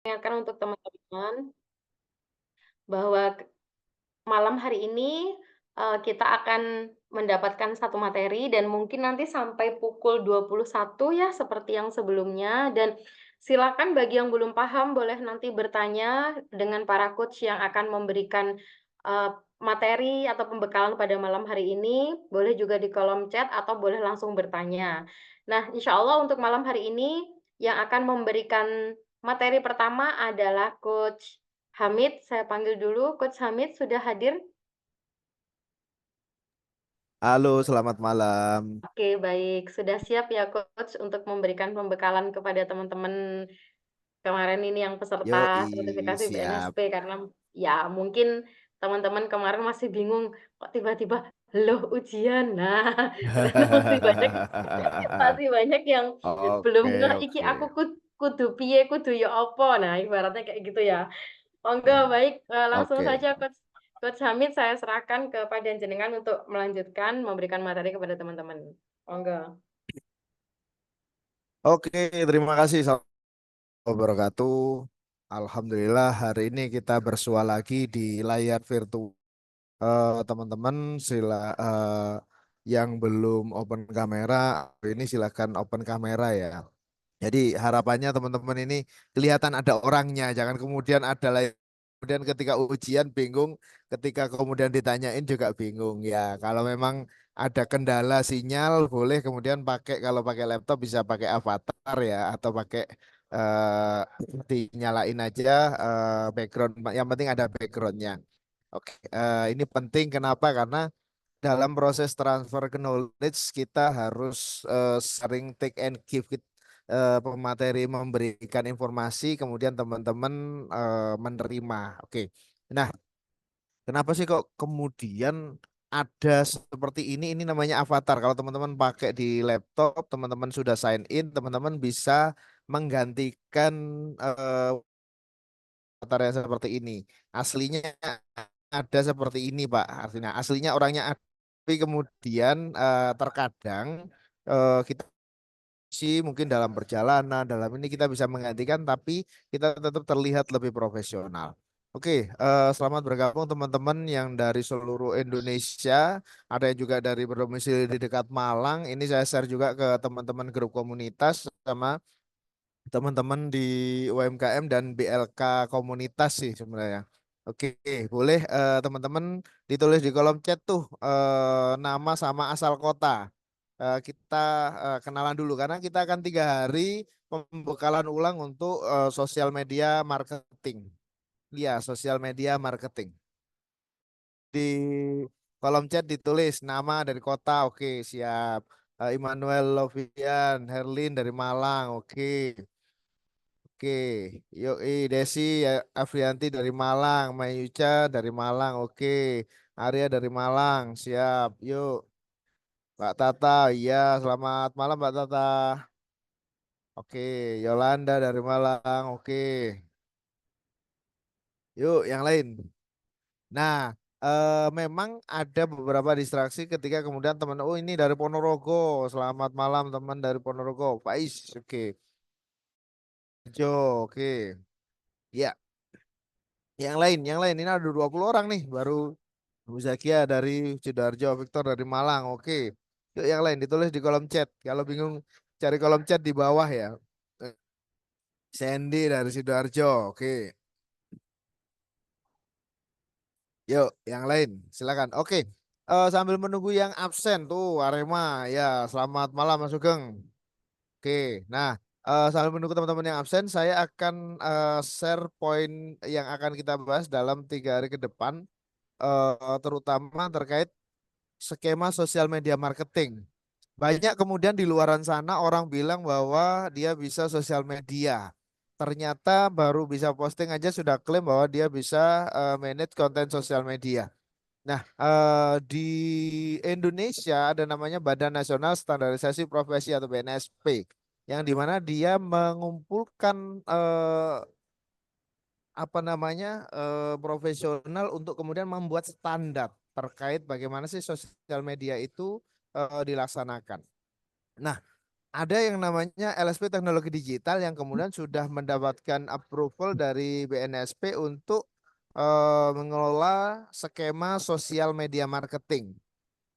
Ingatkan untuk teman-teman bahwa malam hari ini, kita akan mendapatkan satu materi dan mungkin nanti sampai pukul 21 ya seperti yang sebelumnya dan silakan bagi yang belum paham boleh nanti bertanya dengan para coach yang akan memberikan, materi atau pembekalan pada malam hari ini, boleh juga di kolom chat atau boleh langsung bertanya. Nah, insya Allah untuk malam hari ini yang akan memberikan materi pertama adalah Coach Hamid, saya panggil dulu, Coach Hamid sudah hadir? Halo, selamat malam. Oke, baik. Sudah siap ya, Coach, untuk memberikan pembekalan kepada teman-teman kemarin ini yang peserta Yoi, sertifikasi siap. BNSP karena ya mungkin teman-teman kemarin masih bingung, kok tiba-tiba, "Loh ujian?" Nah, karena masih banyak yang belum Oke, ngeh, "Iki oke. aku kudu piye, kudu ya apa?" Nah, ibaratnya kayak gitu ya. Monggo, Ya, baik, langsung oke. saja Coach Coach Hamid saya serahkan kepada jenengan untuk melanjutkan memberikan materi kepada teman-teman. Monggo. Oke, terima kasih. Assalamualaikum wabarakatuh. Alhamdulillah hari ini kita bersua lagi di layar virtual. Teman-teman yang belum open kamera, ini silakan open kamera ya. Jadi harapannya teman-teman ini kelihatan ada orangnya, jangan kemudian ada lain. Kemudian ketika ujian bingung, ketika kemudian ditanyain juga bingung ya. Kalau memang ada kendala sinyal, boleh kemudian pakai kalau pakai laptop bisa pakai avatar ya, atau pakai eh, dinyalain aja background. Yang penting ada backgroundnya. Oke, ini penting kenapa? Karena dalam proses transfer knowledge kita harus sering take and give pemateri memberikan informasi kemudian teman-teman menerima. Oke. Nah, kenapa sih kok kemudian ada seperti ini? Ini namanya avatar. Kalau teman-teman pakai di laptop, teman-teman sudah sign in, teman-teman bisa menggantikan avatar yang seperti ini. Aslinya ada seperti ini, Pak. Artinya aslinya orangnya ada, tapi kemudian terkadang kita sih mungkin dalam perjalanan, dalam ini kita bisa menggantikan, tapi kita tetap terlihat lebih profesional. Oke, selamat bergabung teman-teman yang dari seluruh Indonesia, ada yang juga dari berdomisili di dekat Malang. Ini saya share juga ke teman-teman grup komunitas sama teman-teman di UMKM dan BLK komunitas sih sebenarnya. Oke, boleh teman-teman ditulis di kolom chat tuh nama sama asal kota. Kita kenalan dulu karena kita akan 3 hari pembekalan ulang untuk sosial media marketing. Iya, sosial media marketing. Di kolom chat ditulis nama dari kota, oke siap. Immanuel Lovian, Herlin dari Malang, oke. Oke, yuk, Desi Afrianti dari Malang, Mayuca dari Malang, oke, Arya dari Malang, siap, yuk, Mbak Tata, iya, selamat malam Mbak Tata, oke, Yolanda dari Malang, oke, yuk, yang lain. Nah, memang ada beberapa distraksi ketika kemudian teman, oh ini dari Ponorogo, selamat malam teman dari Ponorogo, Faiz, oke, Jo, oke, ya, yang lain, ini ada 20 orang nih, baru Bu Zakia dari Sidoarjo, Victor dari Malang. Oke. Yuk yang lain ditulis di kolom chat. Kalau bingung cari kolom chat di bawah ya. Eh, Sandy dari Sidoarjo. Oke. Yuk yang lain silakan. Oke. Sambil menunggu yang absen tuh Arema. Ya, selamat malam Mas Sugeng. Oke. Nah, sambil menunggu teman-teman yang absen, saya akan share poin yang akan kita bahas dalam 3 hari ke depan, terutama terkait skema sosial media marketing. Banyak kemudian di luaran sana orang bilang bahwa dia bisa sosial media. Ternyata baru bisa posting aja sudah klaim bahwa dia bisa manage konten sosial media. Nah, di Indonesia ada namanya Badan Nasional Standarisasi Profesi atau BNSP, yang dimana dia mengumpulkan apa namanya profesional untuk kemudian membuat standar terkait bagaimana sih sosial media itu dilaksanakan. Nah, ada yang namanya LSP Teknologi Digital yang kemudian sudah mendapatkan approval dari BNSP untuk mengelola skema sosial media marketing.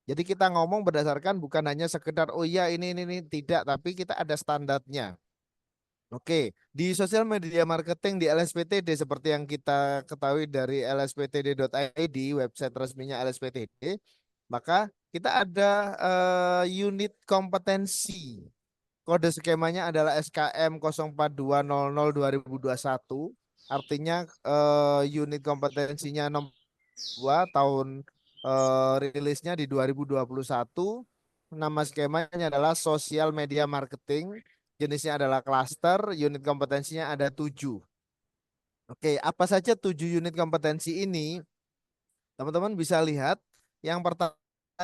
Jadi kita ngomong berdasarkan bukan hanya sekedar oh iya ini tidak, tapi kita ada standarnya. Oke, di sosial media marketing di LSPTD seperti yang kita ketahui dari lsptd.id, website resminya LSPTD, maka kita ada unit kompetensi. Kode skemanya adalah SKM 042002 2021. Artinya unit kompetensinya nomor 2 tahun rilisnya di 2021. Nama skemanya adalah sosial media marketing. Jenisnya adalah cluster, unit kompetensinya ada 7. Oke, apa saja 7 unit kompetensi ini? Teman-teman bisa lihat, yang pertama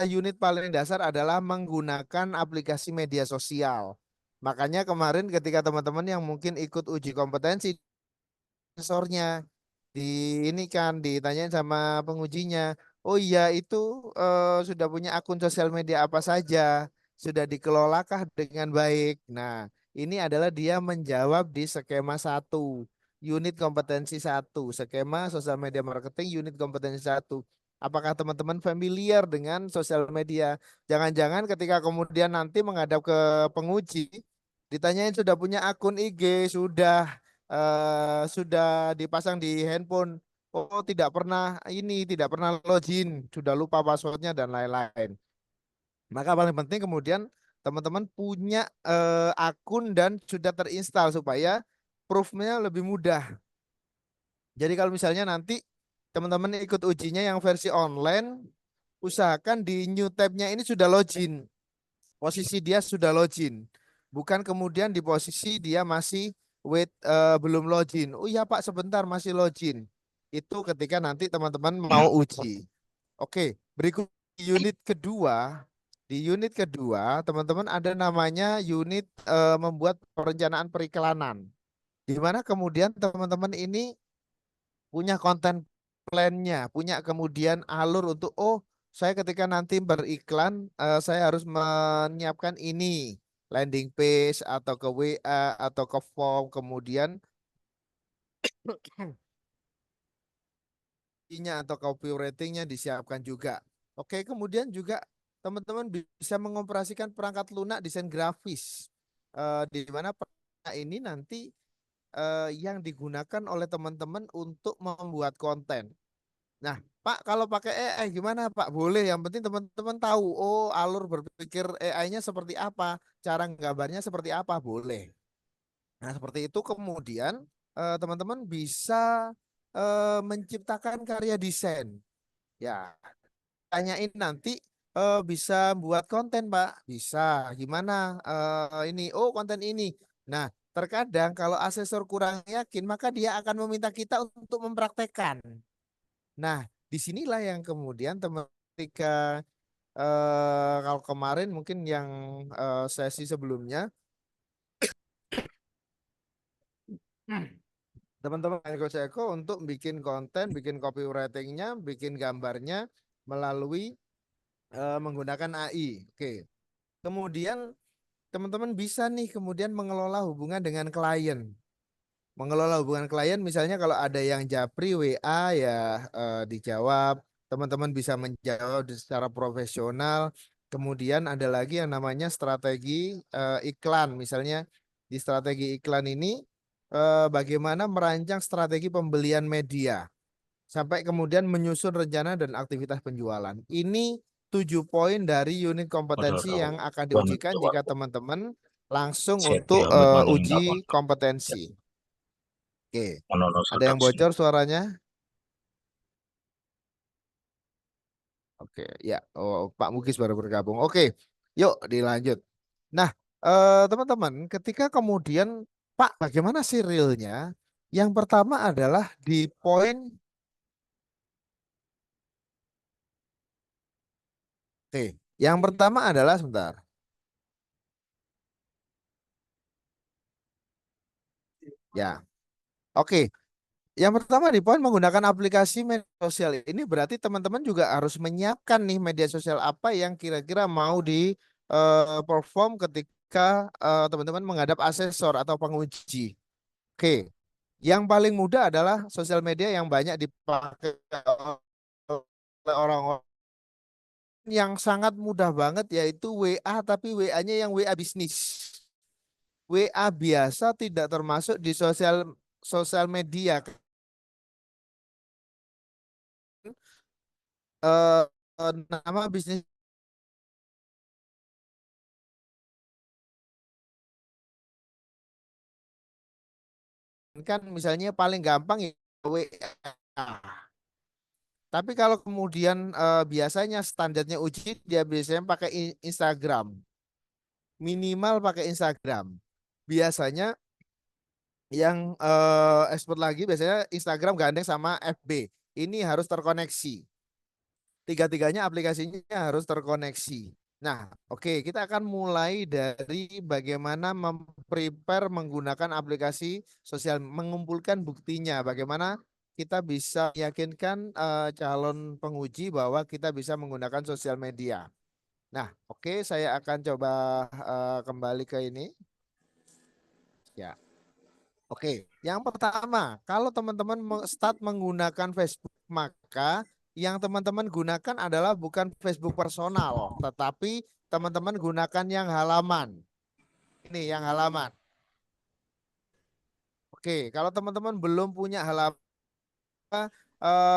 unit paling dasar adalah menggunakan aplikasi media sosial. Makanya kemarin ketika teman-teman yang mungkin ikut uji kompetensi sensornya di ini kan ditanyain sama pengujinya. Oh iya itu sudah punya akun sosial media apa saja, sudah dikelolakah dengan baik. Nah, ini adalah dia menjawab di skema 1, unit kompetensi 1, skema sosial media marketing unit kompetensi 1. Apakah teman-teman familiar dengan sosial media? Jangan-jangan ketika kemudian nanti menghadap ke penguji, ditanyain sudah punya akun IG, sudah dipasang di handphone. Oh, tidak pernah ini, tidak pernah login, sudah lupa passwordnya dan lain-lain. Maka paling penting kemudian teman-teman punya akun dan sudah terinstall supaya proofnya lebih mudah. Jadi kalau misalnya nanti teman-teman ikut ujinya yang versi online, usahakan di new tab-nya ini sudah login. Posisi dia sudah login. Bukan kemudian di posisi dia masih belum login. Oh iya Pak, sebentar masih login. Itu ketika nanti teman-teman mau uji. Oke, berikut unit kedua. Di unit kedua, teman-teman ada namanya unit membuat perencanaan periklanan. Di mana kemudian teman-teman ini punya konten plan-nya, punya kemudian alur untuk oh saya ketika nanti beriklan saya harus menyiapkan ini landing page atau ke WA atau ke form kemudian nya atau copywriting-nya disiapkan juga. Oke, kemudian juga teman-teman bisa mengoperasikan perangkat lunak desain grafis di mana perangkat ini nanti yang digunakan oleh teman-teman untuk membuat konten. Nah, Pak, kalau pakai AI gimana, Pak? Boleh, yang penting teman-teman tahu, oh, alur berpikir AI-nya seperti apa, cara gambarnya seperti apa, boleh. Nah, seperti itu kemudian teman-teman bisa menciptakan karya desain. Ya, tanyain nanti bisa buat konten, Pak. Bisa. Gimana ini? Oh, konten ini. Nah, terkadang kalau asesor kurang yakin, maka dia akan meminta kita untuk mempraktekkan. Nah, disinilah yang kemudian teman ketika kalau kemarin mungkin yang sesi sebelumnya teman-teman Eko Seko untuk bikin konten, bikin copywritingnya, bikin gambarnya melalui menggunakan AI. Oke. Kemudian teman-teman bisa nih kemudian mengelola hubungan dengan klien. Mengelola hubungan klien misalnya kalau ada yang japri WA ya dijawab, teman-teman bisa menjawab secara profesional. Kemudian ada lagi yang namanya strategi iklan. Misalnya di strategi iklan ini bagaimana merancang strategi pembelian media sampai kemudian menyusun rencana dan aktivitas penjualan. Ini 7 poin dari unit kompetensi Saudara, yang akan kami diujikan jika jawab, teman-teman langsung untuk saya bermain dapat uji kompetensi. Oke, menurut ada yang redaksi. bocor suaranya? Oke, ya. Oh, Pak Mugis baru bergabung. Oke, yuk dilanjut. Nah, teman-teman, ketika kemudian Pak, bagaimana sih realnya? Yang pertama adalah di poin, oke, yang pertama adalah sebentar. Ya, oke. Yang pertama di poin menggunakan aplikasi media sosial ini berarti teman-teman juga harus menyiapkan nih media sosial apa yang kira-kira mau di perform ketika ketika teman-teman menghadap asesor atau penguji. Oke, yang paling mudah adalah sosial media yang banyak dipakai oleh orang-orang yang sangat mudah banget yaitu WA, tapi WA-nya yang WA bisnis. WA biasa tidak termasuk di sosial sosial media. Eh, Nama bisnis kan misalnya paling gampang ya WA. Tapi kalau kemudian biasanya standarnya uji dia biasanya pakai Instagram. Minimal pakai Instagram. Biasanya yang expert lagi biasanya Instagram gandeng sama FB. Ini harus terkoneksi. Tiga-tiganya aplikasinya harus terkoneksi. Nah, oke, kita akan mulai dari bagaimana memprepare menggunakan aplikasi sosial, mengumpulkan buktinya, bagaimana kita bisa meyakinkan calon penguji bahwa kita bisa menggunakan sosial media. Nah, oke, saya akan coba kembali ke ini. Ya, oke. Yang pertama, kalau teman-teman start menggunakan Facebook, maka yang teman-teman gunakan adalah bukan Facebook personal, tetapi teman-teman gunakan yang halaman. Ini yang halaman. Oke, kalau teman-teman belum punya halaman,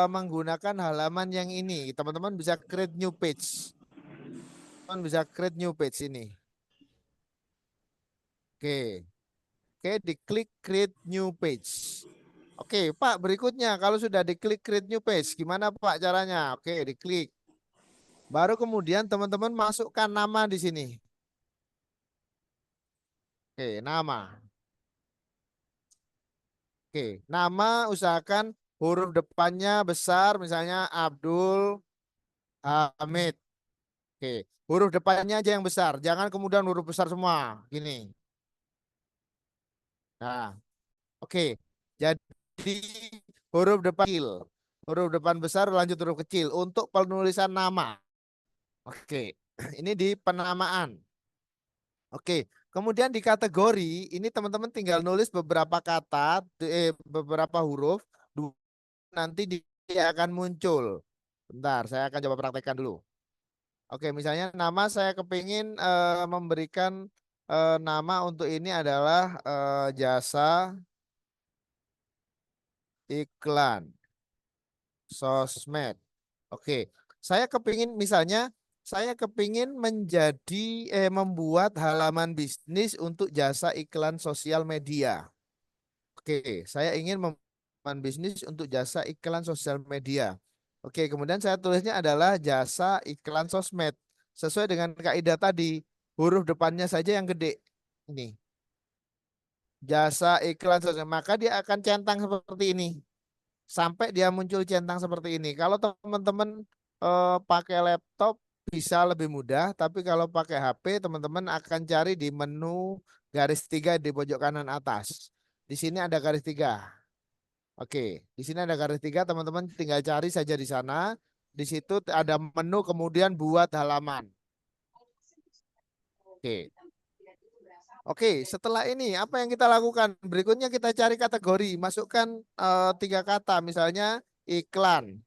menggunakan halaman yang ini, teman-teman bisa create new page. Teman bisa create new page ini. Oke, oke, diklik create new page. Oke, Pak, berikutnya kalau sudah diklik create new page, gimana Pak caranya? Oke, diklik. Baru kemudian teman-teman masukkan nama di sini. Oke, nama. Oke, nama usahakan huruf depannya besar, misalnya Abdul Hamid. Oke, huruf depannya aja yang besar, jangan kemudian huruf besar semua. Gini. Nah, oke. Jadi huruf depan kecil, huruf depan besar lanjut huruf kecil untuk penulisan nama. Oke, ini di penamaan. Oke, kemudian di kategori ini teman-teman tinggal nulis beberapa kata, beberapa huruf, nanti dia akan muncul. Bentar, saya akan coba praktekkan dulu. Oke, misalnya nama saya kepingin memberikan nama untuk ini adalah jasa iklan sosmed. Oke, saya kepingin misalnya saya kepingin membuat halaman bisnis untuk jasa iklan sosial media. Oke, saya ingin membuat bisnis untuk jasa iklan sosial media. Oke, kemudian saya tulisnya adalah jasa iklan sosmed. Sesuai dengan kaidah tadi, huruf depannya saja yang gede. Ini, jasa iklan sosmed. Maka dia akan centang seperti ini. Sampai dia muncul centang seperti ini. Kalau teman-teman pakai laptop bisa lebih mudah, tapi kalau pakai HP teman-teman akan cari di menu garis tiga di pojok kanan atas. Di sini ada garis tiga. Oke, di sini ada garis tiga, teman-teman tinggal cari saja di sana. Di situ ada menu kemudian buat halaman. Oke. Oke, setelah ini apa yang kita lakukan? Berikutnya kita cari kategori, masukkan tiga kata, misalnya iklan.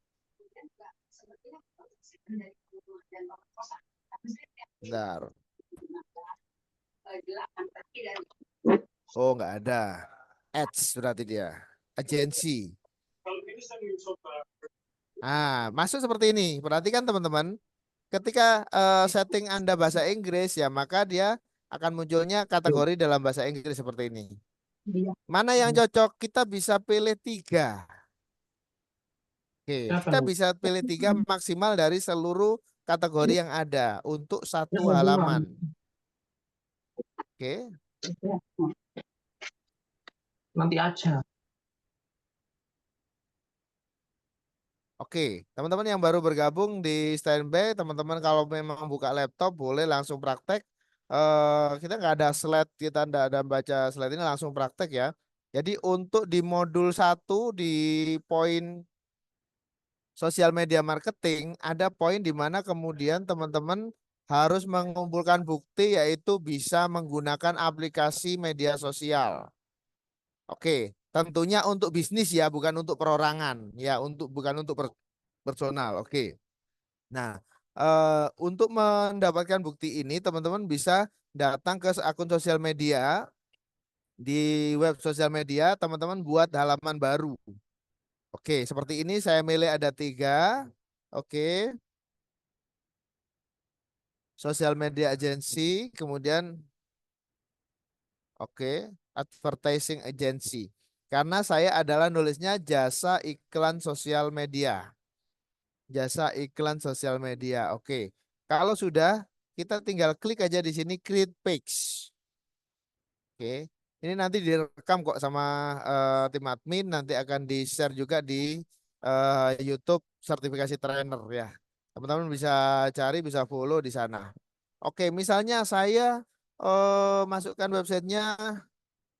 Bentar. Oh, nggak ada. Ads berarti dia. Agensi. Ah, masuk seperti ini. Perhatikan teman-teman. Ketika setting Anda bahasa Inggris ya, maka dia akan munculnya kategori dalam bahasa Inggris seperti ini. Mana yang cocok? Kita bisa pilih tiga. Oke, kita bisa pilih tiga maksimal dari seluruh kategori yang ada untuk satu halaman. Oke, Nanti aja. oke, teman-teman yang baru bergabung di standby, teman-teman kalau memang buka laptop boleh langsung praktek. Kita nggak ada slide, kita nggak ada baca slide ini langsung praktek ya. Jadi untuk di modul 1 di poin sosial media marketing ada poin di mana kemudian teman-teman harus mengumpulkan bukti yaitu bisa menggunakan aplikasi media sosial. Oke, tentunya untuk bisnis ya, bukan untuk perorangan ya, bukan untuk personal. Oke. Nah, untuk mendapatkan bukti ini teman-teman bisa datang ke akun sosial media. Di web sosial media teman-teman buat halaman baru. Oke, seperti ini saya milih ada 3. Oke, sosial media agency, kemudian oke, advertising agency. Karena saya adalah nulisnya jasa iklan sosial media. Jasa iklan sosial media. Oke. Kalau sudah, kita tinggal klik aja di sini create page. Oke. Ini nanti direkam kok sama tim admin, nanti akan di-share juga di YouTube sertifikasi trainer ya. Teman-teman bisa cari, bisa follow di sana. Oke, misalnya saya masukkan websitenya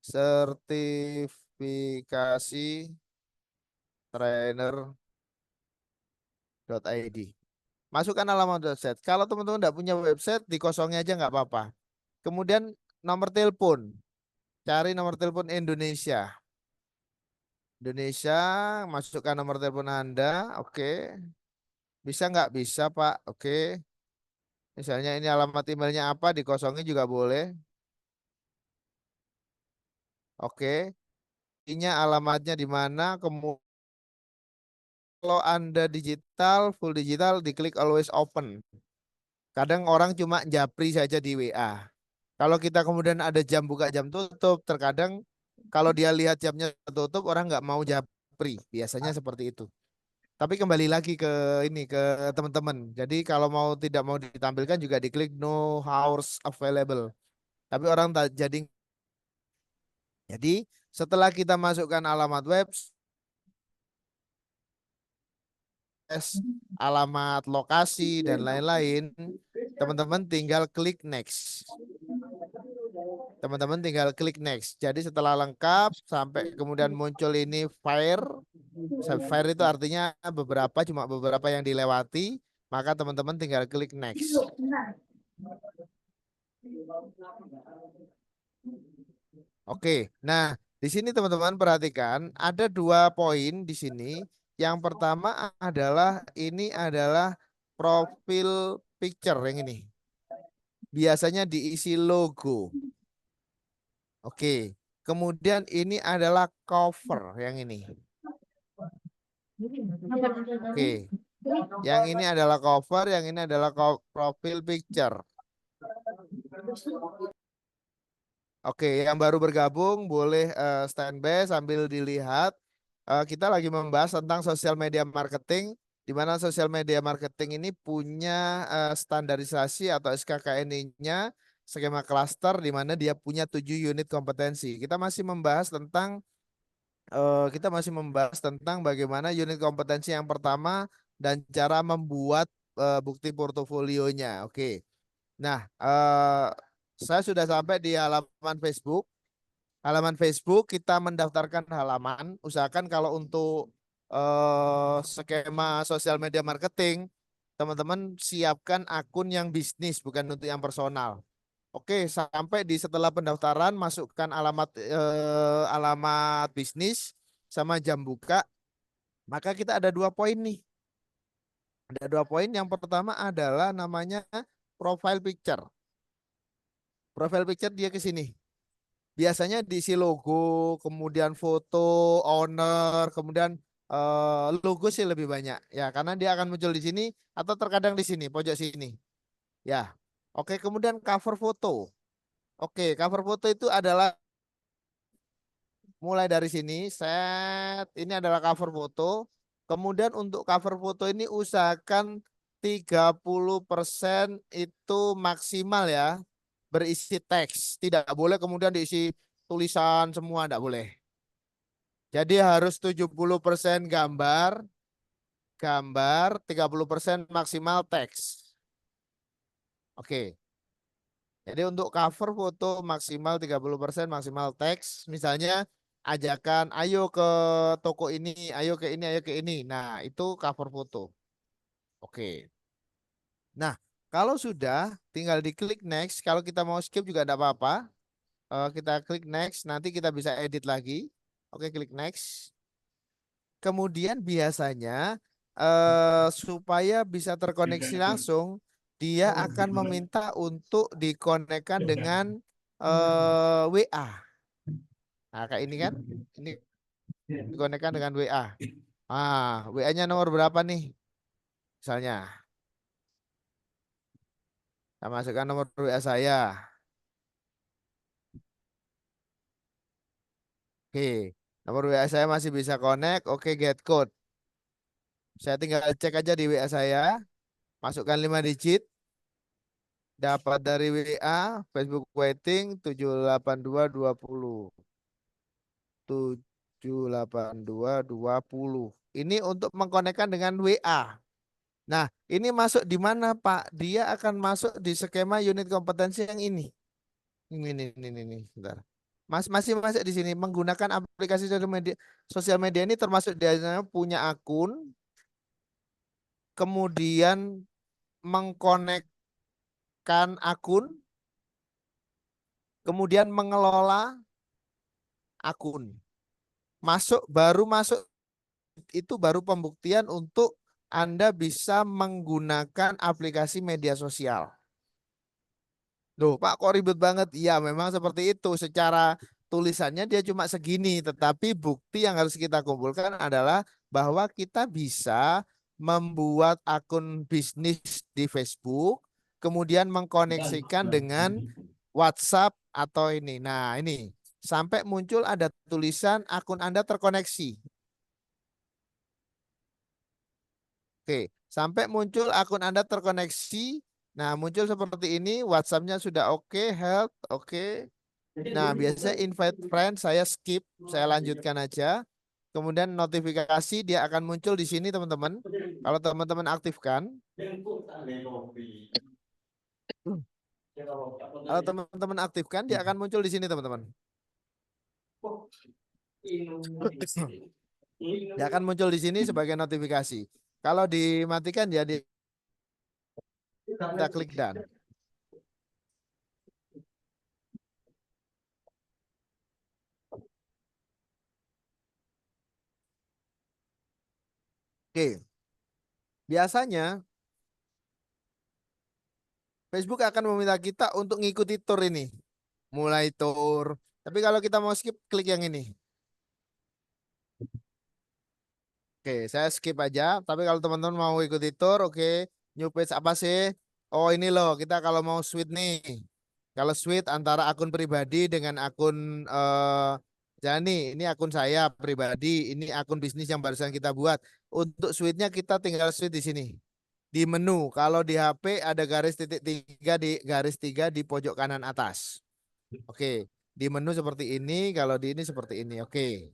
sertifikasi trainer.id. Masukkan alamat website. Kalau teman-teman tidak punya website, dikosongin aja nggak apa-apa. Kemudian nomor telepon. Cari nomor telepon Indonesia. Indonesia, masukkan nomor telepon Anda. Oke. Bisa nggak? Bisa, Pak. Oke. Misalnya ini alamat emailnya apa, dikosongin juga boleh. Oke. Ini alamatnya di mana. Kemudian kalau Anda digital, full digital, diklik always open. Kadang orang cuma japri saja di WA. Kalau kita kemudian ada jam buka jam tutup, terkadang kalau dia lihat jamnya tutup, orang nggak mau japri. Biasanya seperti itu. Tapi kembali lagi ke ini ke teman-teman. Jadi kalau tidak mau ditampilkan juga diklik no hours available. Tapi orang tak jadi setelah kita masukkan alamat web, alamat lokasi dan lain-lain, teman-teman tinggal klik next. Teman-teman tinggal klik next. Jadi setelah lengkap sampai kemudian muncul ini fire. Fire itu artinya cuma beberapa yang dilewati, maka teman-teman tinggal klik next. Oke, nah di sini teman-teman perhatikan ada 2 poin di sini. Yang pertama adalah profil picture yang ini. Biasanya diisi logo. Oke, kemudian ini adalah cover yang ini. Oke, yang ini adalah cover, yang ini adalah profil picture. Oke, yang baru bergabung boleh standby sambil dilihat. Kita lagi membahas tentang sosial media marketing, di mana sosial media marketing ini punya standarisasi atau SKKNI-nya, skema cluster, di mana dia punya 7 unit kompetensi. Kita masih membahas tentang bagaimana unit kompetensi yang pertama dan cara membuat bukti portofolionya. Oke. Nah, saya sudah sampai di halaman Facebook. Halaman Facebook kita mendaftarkan halaman. Usahakan kalau untuk skema sosial media marketing, teman-teman siapkan akun yang bisnis bukan untuk yang personal. Oke, sampai di setelah pendaftaran masukkan alamat bisnis sama jam buka. Maka kita ada 2 poin nih. Ada 2 poin. Yang pertama adalah namanya profile picture. Profile picture dia ke sini. Biasanya diisi logo, kemudian foto, owner, kemudian logo sih lebih banyak ya karena dia akan muncul di sini atau terkadang di sini pojok sini. Ya. Oke, kemudian cover foto. Oke, cover foto itu adalah mulai dari sini, set. Ini adalah cover foto. Kemudian untuk cover foto ini usahakan 30% itu maksimal ya. Berisi teks. Tidak boleh kemudian diisi tulisan semua, tidak boleh. Jadi harus 70% gambar, 30% maksimal teks. Oke. Jadi untuk cover foto maksimal 30% maksimal teks. Misalnya ajakan ayo ke toko ini, ayo ke ini, ayo ke ini. Nah, itu cover foto. Oke. Nah, Kalau sudah, tinggal diklik next. Kalau kita mau skip juga tidak apa-apa. Kita klik next, nanti kita bisa edit lagi. Oke, klik next. Kemudian biasanya supaya bisa terkoneksi langsung, dia akan meminta untuk dikonekkan dengan WA. Nah, kayak ini kan, ini dikonekkan dengan WA. WA-nya nomor berapa nih? Misalnya, saya masukkan nomor WA saya. Oke, nomor WA saya masih bisa connect. Oke, get code. Saya tinggal cek aja di WA saya, masukkan 5 digit. Dapat dari WA, Facebook waiting 78220. 78220. Ini untuk mengkonekkan dengan WA. Nah, ini masuk di mana, Pak? Dia akan masuk di skema unit kompetensi yang ini. Ini. Bentar. Masih masuk di sini menggunakan aplikasi sosial media ini termasuk dia punya akun, kemudian mengkonekkan akun, kemudian mengelola akun. Baru masuk itu baru pembuktian untuk Anda bisa menggunakan aplikasi media sosial. Loh, Pak, kok ribet banget? Iya, memang seperti itu. Secara tulisannya dia cuma segini, tetapi bukti yang harus kita kumpulkan adalah bahwa kita bisa membuat akun bisnis di Facebook, kemudian mengkoneksikan dengan WhatsApp atau ini. Nah, ini sampai muncul ada tulisan akun Anda terkoneksi. Oke, sampai muncul akun Anda terkoneksi. Nah, muncul seperti ini, WhatsApp-nya sudah oke, health oke. Nah, biasanya invite friend saya skip, saya lanjutkan aja. Kemudian notifikasi dia akan muncul di sini, teman-teman. Kalau teman-teman aktifkan, dia akan muncul di sini, teman-teman. Dia akan muncul di sini sebagai notifikasi. Kalau dimatikan ya kita klik done. Oke. Biasanya Facebook akan meminta kita untuk ngikuti tour ini. Mulai tour. Tapi kalau kita mau skip, klik yang ini. Oke, saya skip aja. Tapi kalau teman-teman mau ikuti tour, oke. New page apa sih? Oh, ini loh. Kita kalau mau switch nih. Kalau switch antara akun pribadi dengan akun Jani, ini akun saya pribadi, ini akun bisnis yang barusan kita buat. Untuk switchnya kita tinggal switch di sini. Di menu, kalau di HP ada garis tiga di pojok kanan atas. Oke, di menu seperti ini, kalau di ini seperti ini. Oke.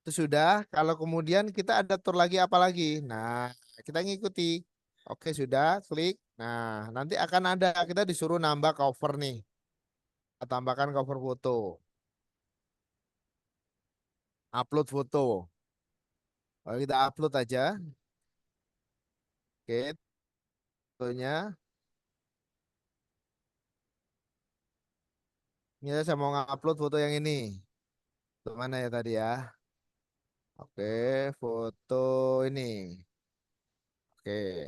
Itu sudah. Kalau kemudian kita ada tour lagi apa lagi? Nah, kita ngikuti. Oke, sudah, klik. Nah, nanti akan ada kita disuruh nambah cover nih. Kita tambahkan cover foto. Upload foto. Kalau kita upload aja. Oke, fotonya. Ini saya mau ngupload foto yang ini. Mana ya tadi ya? Oke, foto ini. Oke.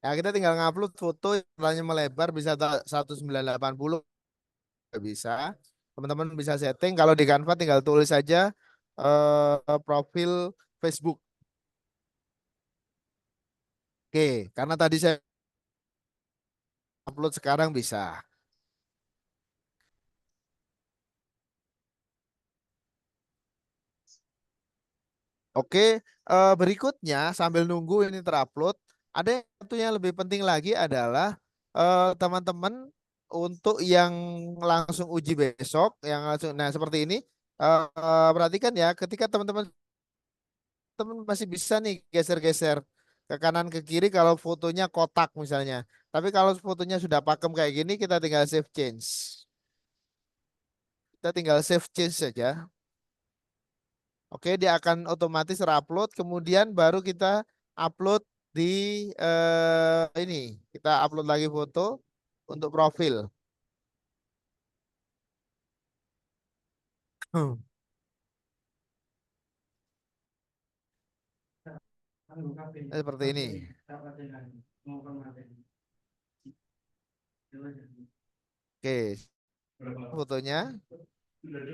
Ya, kita tinggal ngupload foto yang melebar bisa 1980 bisa. Teman-teman bisa setting kalau di Canva tinggal tulis saja profil Facebook. Oke, karena tadi saya upload sekarang bisa. Oke, berikutnya sambil nunggu ini terupload, ada yang satunya lebih penting lagi adalah teman-teman untuk yang langsung uji besok, yang langsung, nah seperti ini, perhatikan ya, ketika teman-teman masih bisa nih geser-geser ke kanan ke kiri kalau fotonya kotak misalnya. Tapi kalau fotonya sudah pakem kayak gini, kita tinggal save change. Kita tinggal save change saja. Oke, dia akan otomatis terupload, kemudian baru kita upload di ini. Kita upload lagi foto untuk profil. Seperti ini. Oke, fotonya.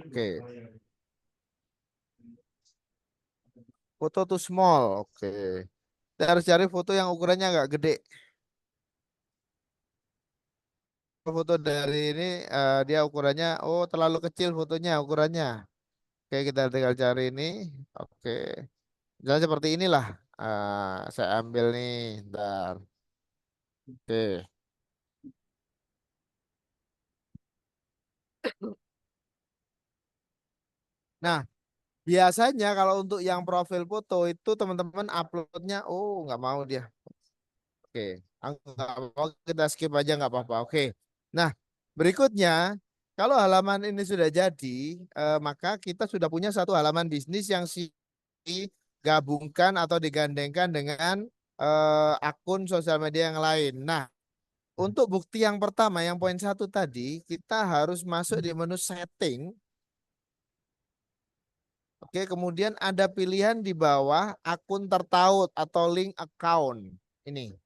Oke, foto to small. Oke, kita harus cari foto yang ukurannya agak gede. Foto dari ini dia ukurannya, oh terlalu kecil fotonya ukurannya. Oke, kita tinggal cari ini. Oke, misalnya seperti inilah. Saya ambil nih, ntar. Oke. Nah, biasanya kalau untuk yang profil foto itu teman-teman uploadnya, oh nggak mau dia. Oke, nggak mau, kita skip aja nggak apa-apa. Oke. Nah, berikutnya kalau halaman ini sudah jadi, maka kita sudah punya satu halaman bisnis yang digabungkan atau digandengkan dengan akun sosial media yang lain. Nah, untuk bukti yang pertama, yang poin 1 tadi, kita harus masuk di menu setting. Oke, kemudian ada pilihan di bawah akun tertaut atau link account. Ini.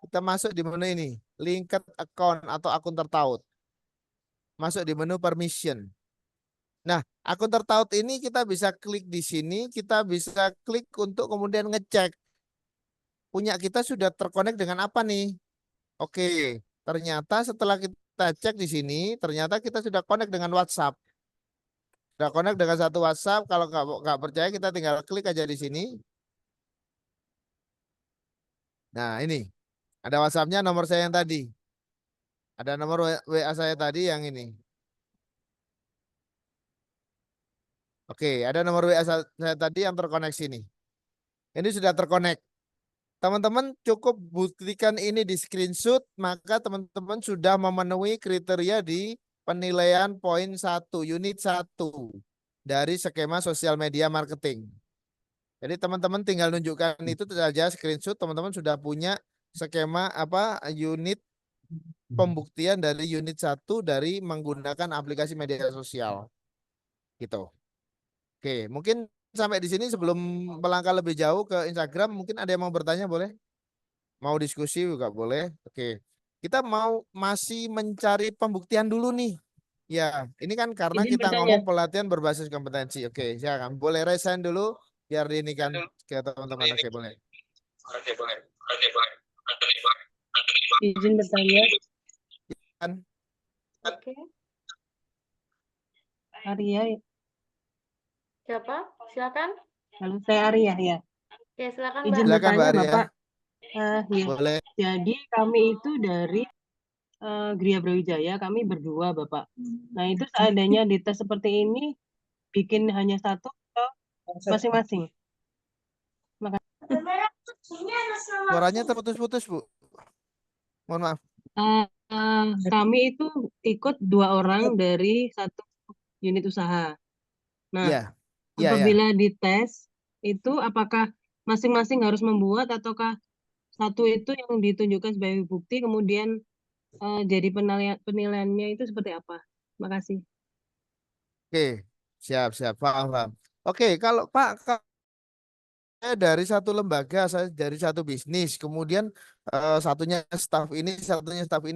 Kita masuk di menu ini, linked account atau akun tertaut. Masuk di menu permission. Nah, akun tertaut ini kita bisa klik di sini, kita bisa klik untuk kemudian ngecek punya kita sudah terkonek dengan apa nih. Oke, ternyata setelah kita cek di sini, ternyata kita sudah connect dengan WhatsApp. Sudah connect dengan satu WhatsApp. Kalau nggak percaya, kita tinggal klik aja di sini. Nah, ini ada WhatsApp-nya, nomor saya yang tadi. Ada nomor WA saya tadi yang ini. Oke, ada nomor WA saya tadi yang terkoneksi nih. Ini sudah terkonek. Teman-teman cukup buktikan ini di screenshot, maka teman-teman sudah memenuhi kriteria di penilaian poin 1, unit 1 dari skema sosial media marketing. Jadi teman-teman tinggal nunjukkan itu saja screenshot, teman-teman sudah punya skema apa unit pembuktian dari unit 1 dari menggunakan aplikasi media sosial. Gitu. Oke, mungkin sampai di sini sebelum melangkah lebih jauh ke Instagram, mungkin ada yang mau bertanya boleh? Mau diskusi juga boleh. Oke. Kita masih mencari pembuktian dulu nih. Ya, ini kan karena Izin kita bertanya. ngomong pelatihan berbasis kompetensi. Oke, silakan. Boleh resign dulu biar ini kan ke teman-teman. Oke, boleh. Izin bertanya. Kan? Oke. Arya, Siapa? Silakan. halo, saya Arya ya. Oke, silakan Mbak. Izin Silakan Mbak bertanya Arya. Bapak. Ya. Boleh. Jadi kami itu dari Gria Brawijaya, kami berdua Bapak. Nah itu seandainya di tes seperti ini, bikin hanya satu atau masing-masing? Suaranya terputus-putus, Bu. Mohon maaf. Kami itu ikut 2 orang dari satu unit usaha. Nah, Iya. Iya, ya. apabila dites itu apakah masing-masing harus membuat ataukah satu itu yang ditunjukkan sebagai bukti kemudian jadi penilaiannya itu seperti apa? Makasih. Oke. Siap, siap. Paham, paham. Oke, kalau Pak, saya dari satu lembaga, saya dari satu bisnis, kemudian satunya staf ini,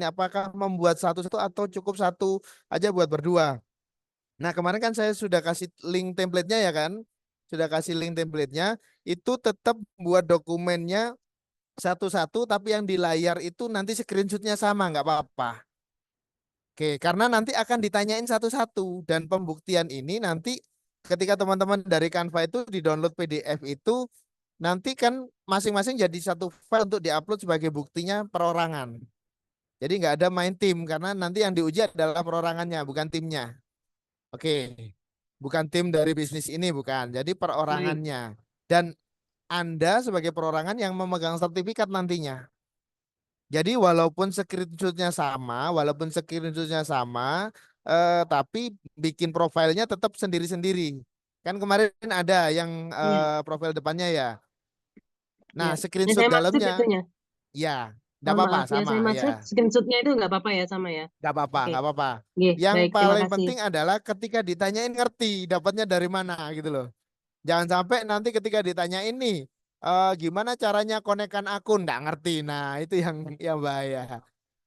apakah membuat satu-satu atau cukup satu aja buat berdua? Nah, kemarin kan saya sudah kasih link template-nya ya kan? Sudah kasih link template-nya, itu tetap buat dokumennya satu-satu, tapi yang di layar itu nanti screenshot-nya sama, nggak apa-apa. Oke, karena nanti akan ditanyain satu-satu dan pembuktian ini nanti ketika teman-teman dari Canva itu di-download PDF itu nanti kan masing-masing jadi satu file untuk diupload sebagai buktinya perorangan. Jadi nggak ada main tim karena nanti yang diuji adalah perorangannya, bukan timnya. Oke, bukan tim dari bisnis ini bukan. Jadi Baik. perorangannya. Dan Anda sebagai perorangan yang memegang sertifikat nantinya. Jadi walaupun screenshotnya sama, tapi bikin profilnya tetap sendiri-sendiri. Kan kemarin ada yang Iya, profil depannya ya. Nah, iya. Yang screenshot saya maksud dalamnya, itunya. ya, enggak Mohon apa-apa, maaf, yang sama, saya ya, maksud screenshotnya itu nggak apa-apa ya, sama ya. enggak apa-apa, Oke, enggak apa-apa. oke, Yang baik. Terima paling kasih. penting adalah ketika ditanyain ngerti, dapatnya dari mana gitu loh. Jangan sampai nanti ketika ditanyain nih, gimana caranya konekkan akun, enggak ngerti. Nah, itu yang bahaya.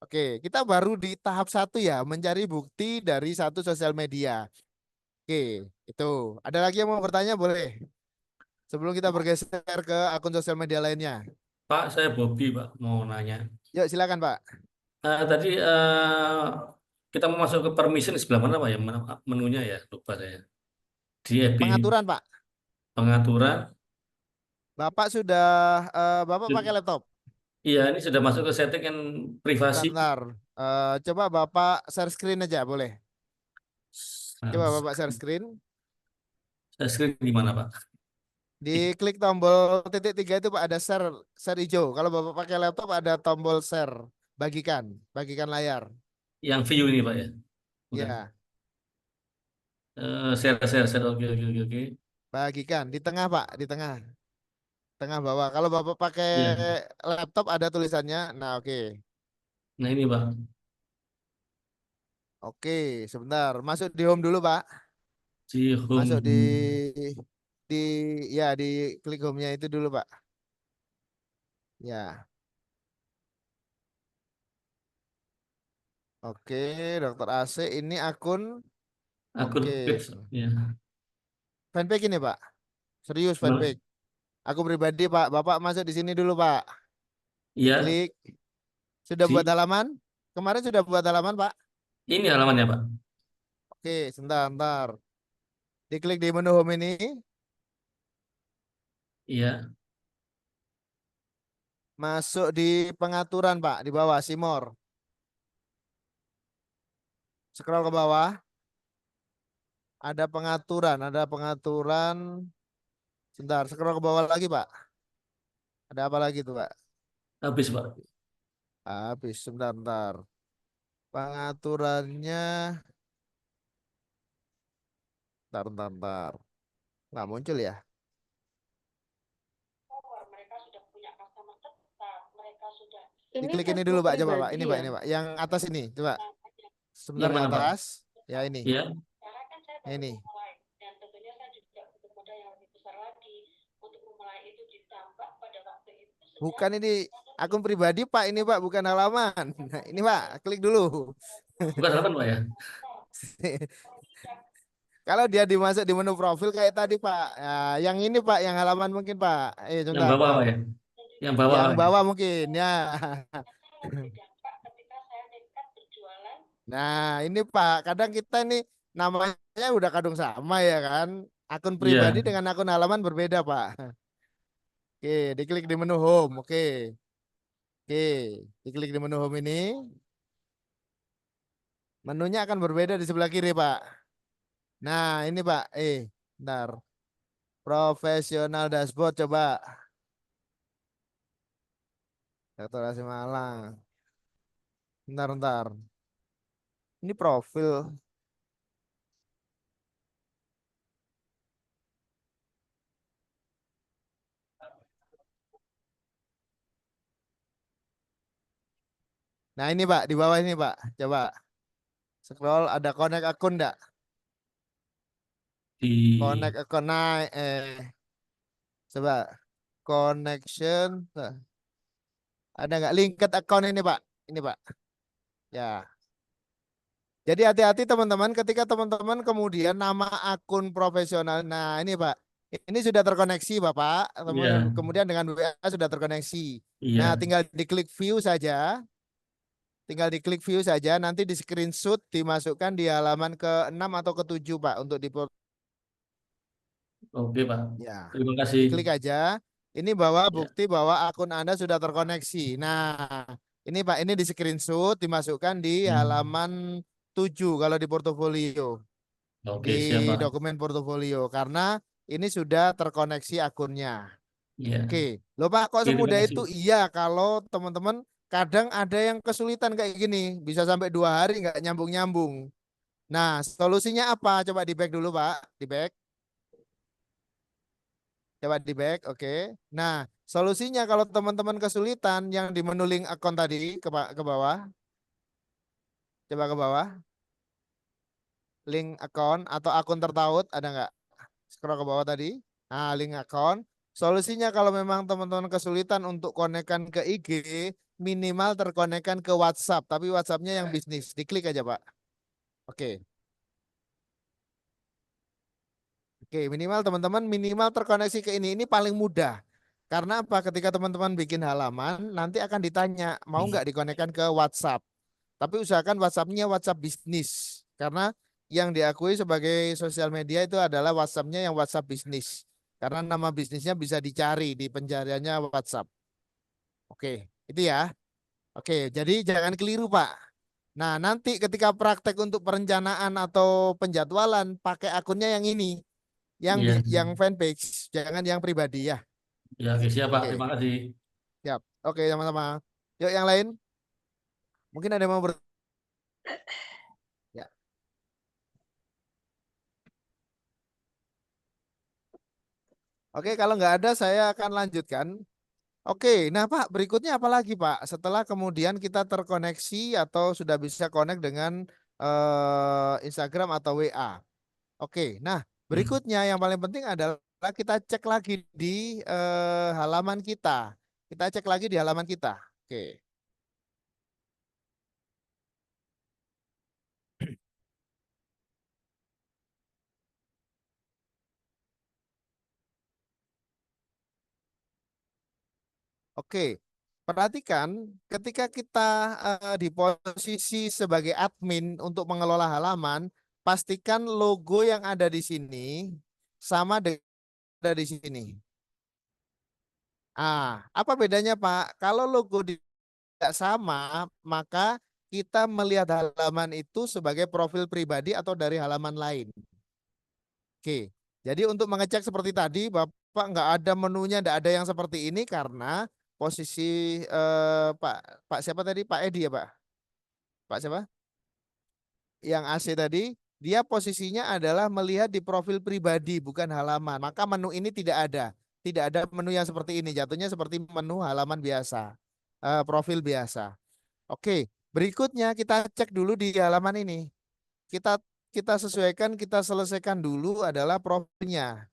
Oke, kita baru di tahap 1 ya, mencari bukti dari satu sosial media. Oke, itu. Ada lagi yang mau bertanya, boleh? Sebelum kita bergeser ke akun sosial media lainnya. Pak, saya Bobby, Pak, mau nanya. Yuk, silakan, Pak. Tadi kita mau masuk ke permission sebelah mana, Pak? Yang mana menunya ya? Lupa saya. Di FB Pengaturan, Pak. pengaturan. Bapak pakai laptop. Iya, ini sudah masuk ke settingan privasi. Bentar. Coba Bapak share screen aja, boleh? Coba Nah, Bapak share screen. saya screen di mana, Pak? Diklik tombol titik 3 itu Pak, ada share, share hijau. Kalau Bapak pakai laptop ada tombol share, bagikan layar. Yang view ini, Pak ya? Bukan. Ya, Share. Oke, oke, oke, oke. bagikan di tengah Pak, di tengah, tengah bawah. Kalau Bapak pakai Iya. laptop ada tulisannya. Nah, oke. Nah, ini, Pak. Oke, sebentar. Masuk di home dulu, Pak. Di Masuk di home. di ya di klik home-nya itu dulu, Pak. Ya. Oke, Dokter AC ini akun. Akun Oke. page. Ya. Fanpage ini, Pak. Serius Gimana? fanpage. Aku pribadi, Pak. Bapak masuk di sini dulu, Pak. Iya. Diklik. Sudah buat Di halaman? Kemarin sudah buat halaman, Pak. ini halamannya, Pak. Oke, sebentar. Diklik di menu home ini. Iya. Masuk di pengaturan, Pak. Di bawah, Simor. Scroll ke bawah. Ada pengaturan, ada pengaturan. Sebentar, scroll ke bawah lagi, Pak. Ada apa lagi tuh, Pak? Habis, Pak. Habis, sebentar. Pengaturannya, bentar. Nggak muncul ya? Ini Diklik ini dulu, Facebook Pak. Coba, Pak. pribadi ya? Ini, Pak. Yang atas ini. Coba. Sebentar Yang ke mana, Pak? atas. Ya, ini. Iya. Ini. Bukan ini akun pribadi, Pak. Ini, Pak. Bukan halaman. Ini, Pak. Klik dulu. Bukan halaman, Pak ya? Kalau dia dimasuk di menu profil kayak tadi, Pak. Ya, yang ini, Pak. Yang halaman mungkin, Pak. Yang Sebentar, bawah, Pak. Pak ya? Yang bawah, Yang Pak ya? bawah mungkin, ya. Nah, ini Pak, kadang kita ini namanya udah kadung sama ya kan. Akun pribadi Iya. dengan akun halaman berbeda, Pak. Oke, diklik di menu home. Oke, diklik di menu home ini. Menunya akan berbeda di sebelah kiri, Pak. Nah, ini Pak. Bentar. Profesional dashboard coba. Dokter Malang. Bentar. Ini profil. Nah, ini Pak, di bawah ini Pak. Coba scroll, ada connect akun enggak? Di Connect akun. Nah, coba connection. Nah, ada nggak linked account ini Pak? Ini Pak. Ya. Jadi hati-hati teman-teman ketika teman-teman kemudian nama akun profesional. Nah, ini Pak. Ini sudah terkoneksi Bapak. Iya. Kemudian dengan WA sudah terkoneksi. Nah, Iya. tinggal diklik view saja. Tinggal diklik view saja, nanti di screenshot dimasukkan di halaman ke-6 atau ke-7 Pak untuk di Oke, Pak. ya. Terima kasih. Diklik aja. Ini bawa Ya. bukti bahwa akun Anda sudah terkoneksi. Nah, ini Pak, ini di screenshot dimasukkan di Hmm. halaman 7 kalau di portofolio. Oke, siap, Di Pak. dokumen portofolio karena ini sudah terkoneksi akunnya. Iya. Oke. Loh Pak, kok Oke, terima semudah kasih. itu? Iya, kalau teman-teman kadang ada yang kesulitan kayak gini, bisa sampai 2 hari nggak nyambung-nyambung. Nah, solusinya apa? Coba di back dulu, Pak. Di back. Coba di back, oke. Nah, solusinya kalau teman-teman kesulitan yang di menu link akun tadi ke bawah. Coba ke bawah. Link akun atau akun tertaut ada nggak? Scroll ke bawah tadi. Nah, link akun. Solusinya kalau memang teman-teman kesulitan untuk konekkan ke IG, minimal terkonekkan ke WhatsApp, tapi WhatsApp-nya yang bisnis. Diklik aja, Pak. Oke. Oke, minimal teman-teman minimal terkoneksi ke ini. Ini paling mudah. Karena apa? Ketika teman-teman bikin halaman, nanti akan ditanya, mau nggak dikonekkan ke WhatsApp. Tapi usahakan WhatsApp-nya WhatsApp bisnis. Karena yang diakui sebagai sosial media itu adalah WhatsApp-nya yang WhatsApp bisnis. Karena nama bisnisnya bisa dicari di pencariannya WhatsApp. Oke, itu ya. Oke, jadi jangan keliru, Pak. Nah, nanti ketika praktek untuk perencanaan atau penjadwalan, pakai akunnya yang ini. Iya. Yang fanpage, jangan yang pribadi ya. Ya, oke, siap Pak. Oke, Terima kasih. siap. Oke, sama-sama. Yuk yang lain. Mungkin ada yang mau ya. Oke, kalau nggak ada saya akan lanjutkan. Oke, nah Pak, berikutnya apa lagi Pak? Setelah kemudian kita terkoneksi atau sudah bisa connect dengan Instagram atau WA. Oke, nah berikutnya yang paling penting adalah kita cek lagi di halaman kita. Kita cek lagi di halaman kita. Oke. Oke, perhatikan ketika kita di posisi sebagai admin untuk mengelola halaman, pastikan logo yang ada di sini sama dengan ada di sini. Apa bedanya Pak? Kalau logo tidak sama, maka kita melihat halaman itu sebagai profil pribadi atau dari halaman lain. Oke, jadi untuk mengecek seperti tadi, Bapak nggak ada menunya, nggak ada yang seperti ini karena posisi Pak siapa tadi? Pak Edi ya Pak? Pak siapa? Yang AC tadi, dia posisinya adalah melihat di profil pribadi bukan halaman. Maka menu ini tidak ada. Tidak ada menu yang seperti ini. Jatuhnya seperti menu halaman biasa. Profil biasa. Oke, berikutnya kita cek dulu di halaman ini. Kita kita sesuaikan, kita selesaikan dulu adalah profilnya.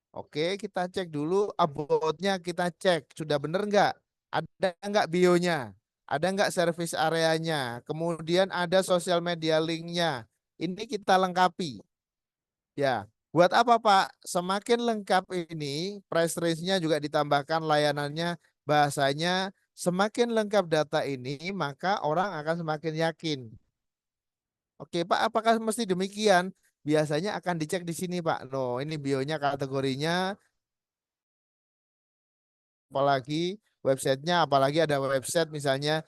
Oke, kita cek dulu about-nya, kita cek sudah benar nggak? Ada nggak bio-nya? Ada nggak service areanya? Kemudian ada sosial media link-nya. Ini kita lengkapi. Ya, buat apa Pak? Semakin lengkap ini, press release-nya juga ditambahkan layanannya, bahasanya. Semakin lengkap data ini, maka orang akan semakin yakin. Oke Pak, apakah mesti demikian? Biasanya akan dicek di sini Pak. No, ini bionya, kategorinya, apalagi websitenya, apalagi ada website misalnya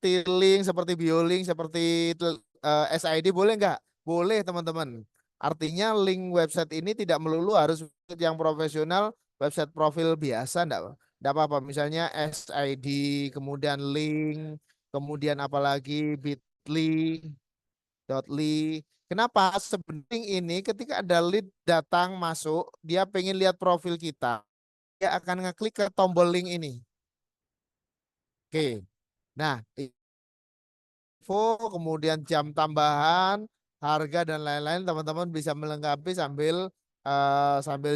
link seperti BioLink, seperti SID, boleh nggak? Boleh teman-teman. Artinya link website ini tidak melulu harus yang profesional, website profil biasa enggak apa-apa. Misalnya SID, kemudian link, kemudian apalagi bit.ly, .ly. Kenapa? Sebenarnya ini ketika ada lead datang masuk, dia pengen lihat profil kita, dia akan ngeklik ke tombol link ini. Oke. Nah, info, kemudian jam tambahan, harga dan lain-lain teman-teman bisa melengkapi sambil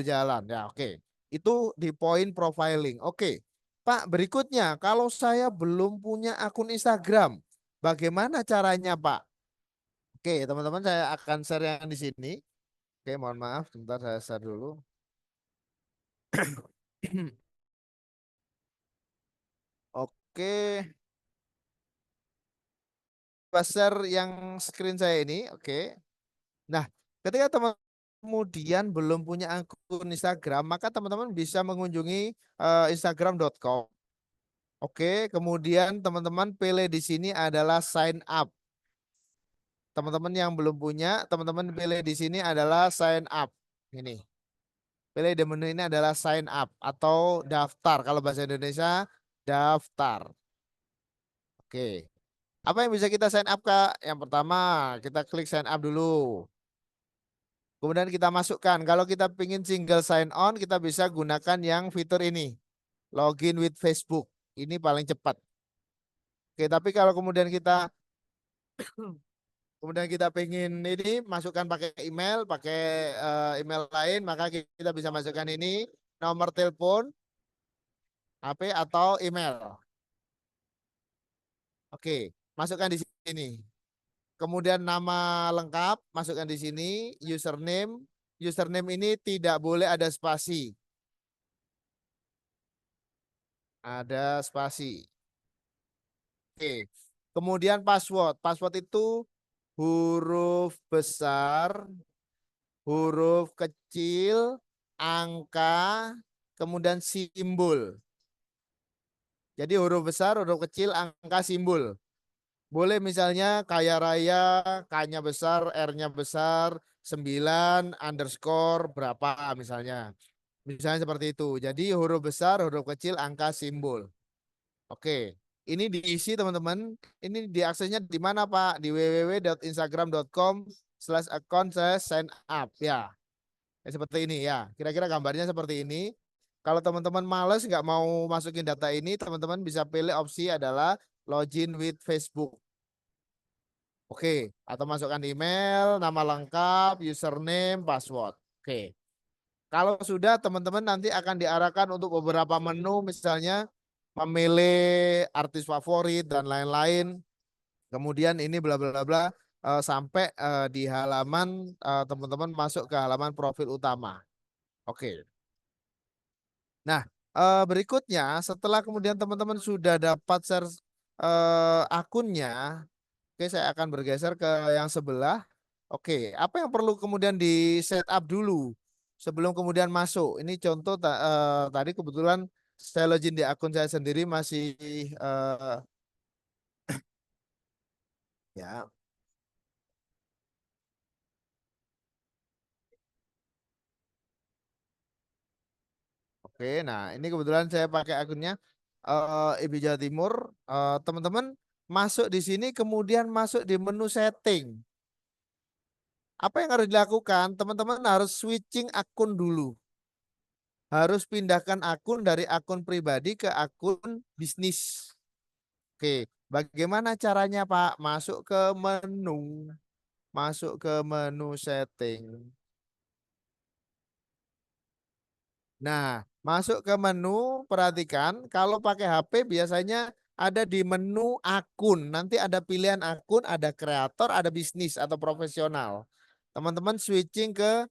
jalan. Ya, oke. Itu di poin profiling. Oke. Pak, berikutnya kalau saya belum punya akun Instagram, bagaimana caranya, Pak? Oke, teman-teman saya akan share yang di sini. Oke, mohon maaf, sebentar saya share dulu. Oke, share yang screen saya ini. Oke. Nah, ketika teman kemudian belum punya akun Instagram, maka teman-teman bisa mengunjungi instagram.com. Oke, kemudian teman-teman pilih di sini adalah sign up. Teman-teman yang belum punya, teman-teman pilih di sini adalah sign up. Ini. Pilih di menu ini adalah sign up atau daftar kalau bahasa Indonesia, daftar. Oke. Apa yang bisa kita sign up, Kak? Yang pertama, kita klik sign up dulu. Kemudian kita masukkan. Kalau kita ingin single sign on, kita bisa gunakan yang fitur ini. Login with Facebook. Ini paling cepat. Oke, tapi kalau kemudian kita pengen ini masukkan pakai email, pakai email lain, maka kita bisa masukkan ini nomor telepon, HP atau email. Oke, masukkan di sini. Kemudian nama lengkap, masukkan di sini, username. Username ini tidak boleh ada spasi. Ada spasi. Oke. Kemudian password. Password itu huruf besar, huruf kecil, angka, kemudian simbol. Jadi huruf besar, huruf kecil, angka, simbol. Boleh misalnya kaya raya, K-nya besar, R-nya besar, 9 underscore berapa misalnya. Misalnya seperti itu. Jadi huruf besar, huruf kecil, angka, simbol. Oke. Ini diisi teman-teman. Ini diaksesnya di mana Pak? Di www.instagram.com/account/sign up ya. Seperti ini ya. Kira-kira gambarnya seperti ini. Kalau teman-teman males nggak mau masukin data ini, teman-teman bisa pilih opsi adalah login with Facebook. Oke, atau masukkan email, nama lengkap, username, password. Oke. Kalau sudah, teman-teman nanti akan diarahkan untuk beberapa menu, misalnya memilih artis favorit dan lain-lain. Kemudian ini bla bla bla sampai di halaman teman-teman masuk ke halaman profil utama. Oke. Nah, berikutnya setelah kemudian teman-teman sudah dapat share akunnya, oke, saya akan bergeser ke yang sebelah. Oke, apa yang perlu kemudian di setup dulu sebelum kemudian masuk? Ini contoh tadi kebetulan saya login di akun saya sendiri masih ya. Oke, nah ini kebetulan saya pakai akunnya IB Jawa Timur. Teman-teman masuk di sini kemudian masuk di menu setting. Apa yang harus dilakukan? Teman-teman harus switching akun dulu. Harus pindahkan akun dari akun pribadi ke akun bisnis. Oke, bagaimana caranya Pak? Masuk ke menu setting. Nah, masuk ke menu, perhatikan kalau pakai HP biasanya ada di menu akun. Nanti ada pilihan akun, ada kreator, ada bisnis atau profesional. Teman-teman switching ke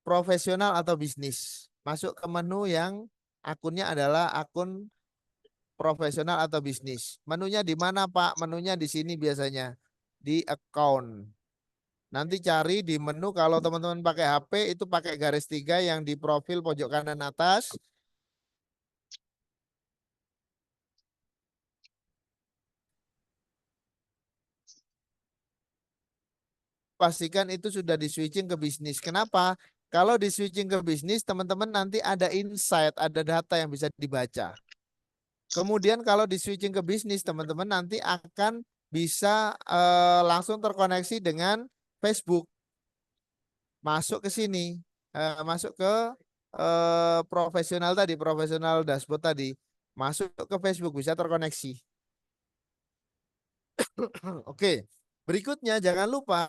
profesional atau bisnis. Masuk ke menu yang akunnya adalah akun profesional atau bisnis. Menunya di mana, Pak? Menunya di sini biasanya. Di account. Nanti cari di menu kalau teman-teman pakai HP itu pakai garis 3 yang di profil pojok kanan atas. Pastikan itu sudah di switching ke bisnis. Kenapa? Kalau di switching ke bisnis, teman-teman nanti ada insight, ada data yang bisa dibaca. Kemudian kalau di switching ke bisnis, teman-teman nanti akan bisa langsung terkoneksi dengan Facebook. Masuk ke sini, masuk ke profesional tadi, profesional dashboard tadi. Masuk ke Facebook, bisa terkoneksi. Oke, berikutnya jangan lupa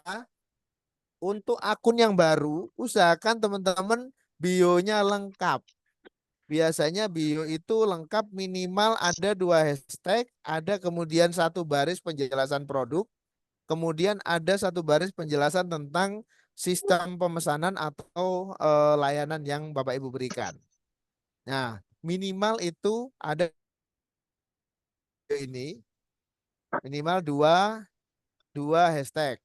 untuk akun yang baru, usahakan teman-teman bio-nya lengkap. Biasanya bio itu lengkap minimal ada 2 hashtag, ada kemudian 1 baris penjelasan produk, kemudian ada 1 baris penjelasan tentang sistem pemesanan atau layanan yang Bapak Ibu berikan. Nah, minimal itu ada ini, minimal dua hashtag.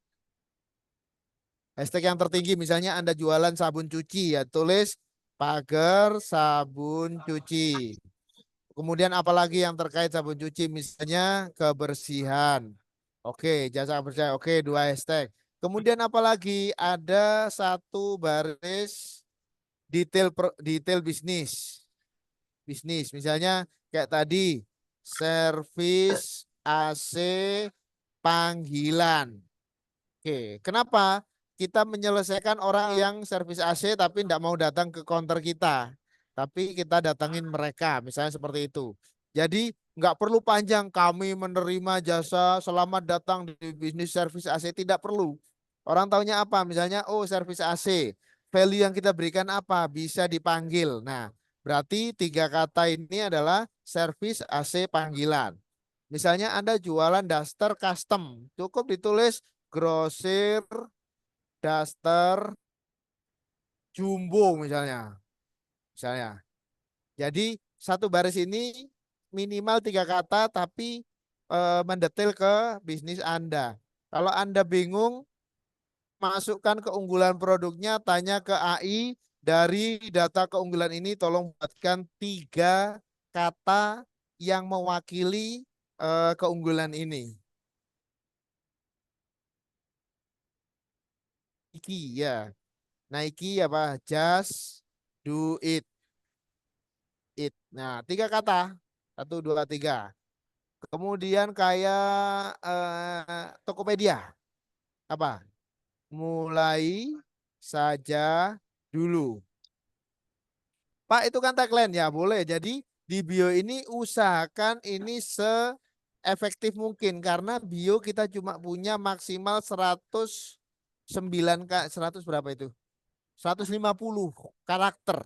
Hashtag yang tertinggi misalnya Anda jualan sabun cuci ya tulis pagar sabun cuci. Kemudian apalagi yang terkait sabun cuci misalnya kebersihan. Oke, jasa kebersihan. Oke, 2 hashtag. Kemudian apalagi ada 1 baris detail bisnis. Bisnis misalnya kayak tadi servis AC panggilan. Oke, kenapa kita menyelesaikan orang yang servis AC tapi tidak mau datang ke counter kita, tapi kita datangin mereka, misalnya seperti itu. Jadi nggak perlu panjang kami menerima jasa selamat datang di bisnis servis AC, tidak perlu. Orang taunya apa? Misalnya, oh servis AC, value yang kita berikan apa? Bisa dipanggil. Nah, berarti tiga kata ini adalah servis AC panggilan. Misalnya Anda jualan daster custom, cukup ditulis grosir daster jumbo misalnya. Misalnya. Jadi satu baris ini minimal tiga kata tapi mendetail ke bisnis Anda. Kalau Anda bingung, masukkan keunggulan produknya, tanya ke AI, dari data keunggulan ini tolong buatkan tiga kata yang mewakili keunggulan ini. Nike ya. Nike apa? Just do it. It. Nah, tiga kata. Satu, dua, tiga. Kemudian kayak Tokopedia. Apa? Mulai saja dulu. Pak, itu kan tagline ya, boleh. Jadi di bio ini usahakan ini seefektif mungkin karena bio kita cuma punya maksimal 109 100 berapa itu? 150 karakter.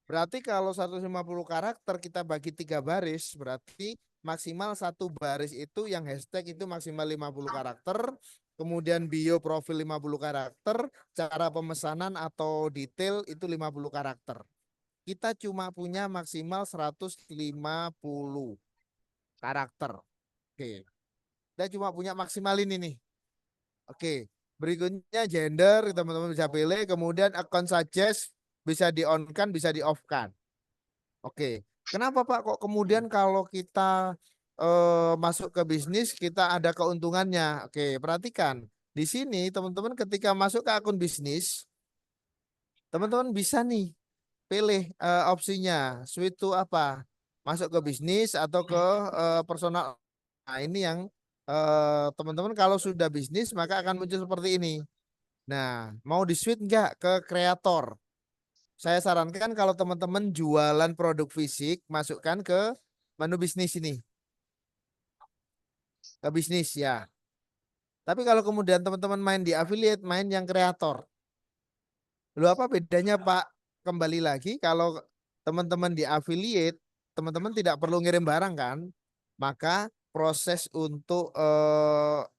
Berarti kalau 150 karakter kita bagi 3 baris, berarti maksimal satu baris itu yang hashtag itu maksimal 50 karakter, kemudian bio profil 50 karakter, cara pemesanan atau detail itu 50 karakter. Kita cuma punya maksimal 150 karakter. Oke. Kita cuma punya maksimal ini nih. Oke. Berikutnya gender, teman-teman bisa pilih, kemudian account suggest bisa di-on-kan, bisa di-off-kan. Oke, kenapa Pak kok kemudian kalau kita masuk ke bisnis kita ada keuntungannya? Oke, perhatikan. Di sini teman-teman ketika masuk ke akun bisnis, teman-teman bisa nih pilih opsinya, switch to apa? Masuk ke bisnis atau ke personal. Nah, ini yang teman-teman kalau sudah bisnis maka akan muncul seperti ini. Nah, mau di switch enggak ke kreator? Saya sarankan kalau teman-teman jualan produk fisik, masukkan ke menu bisnis ini. Ke bisnis ya. Tapi kalau kemudian teman-teman main di affiliate, main yang kreator. Lalu apa bedanya Pak? Kembali lagi kalau teman-teman di affiliate, teman-teman tidak perlu ngirim barang kan? Maka proses untuk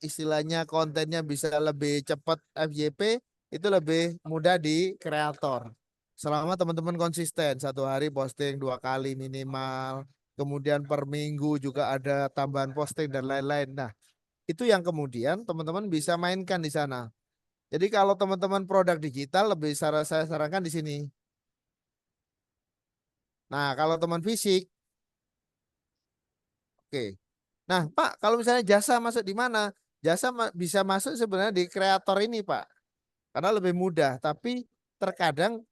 istilahnya kontennya bisa lebih cepat FYP itu lebih mudah di kreator. Selama teman-teman konsisten, satu hari posting 2 kali minimal, kemudian per minggu juga ada tambahan posting dan lain-lain. Nah, itu yang kemudian teman-teman bisa mainkan di sana. Jadi kalau teman-teman produk digital lebih saya sarankan di sini. Nah, kalau teman fisik, oke. Nah, Pak, kalau misalnya jasa masuk di mana? Jasa bisa masuk sebenarnya di kreator ini, Pak. Karena lebih mudah, tapi terkadang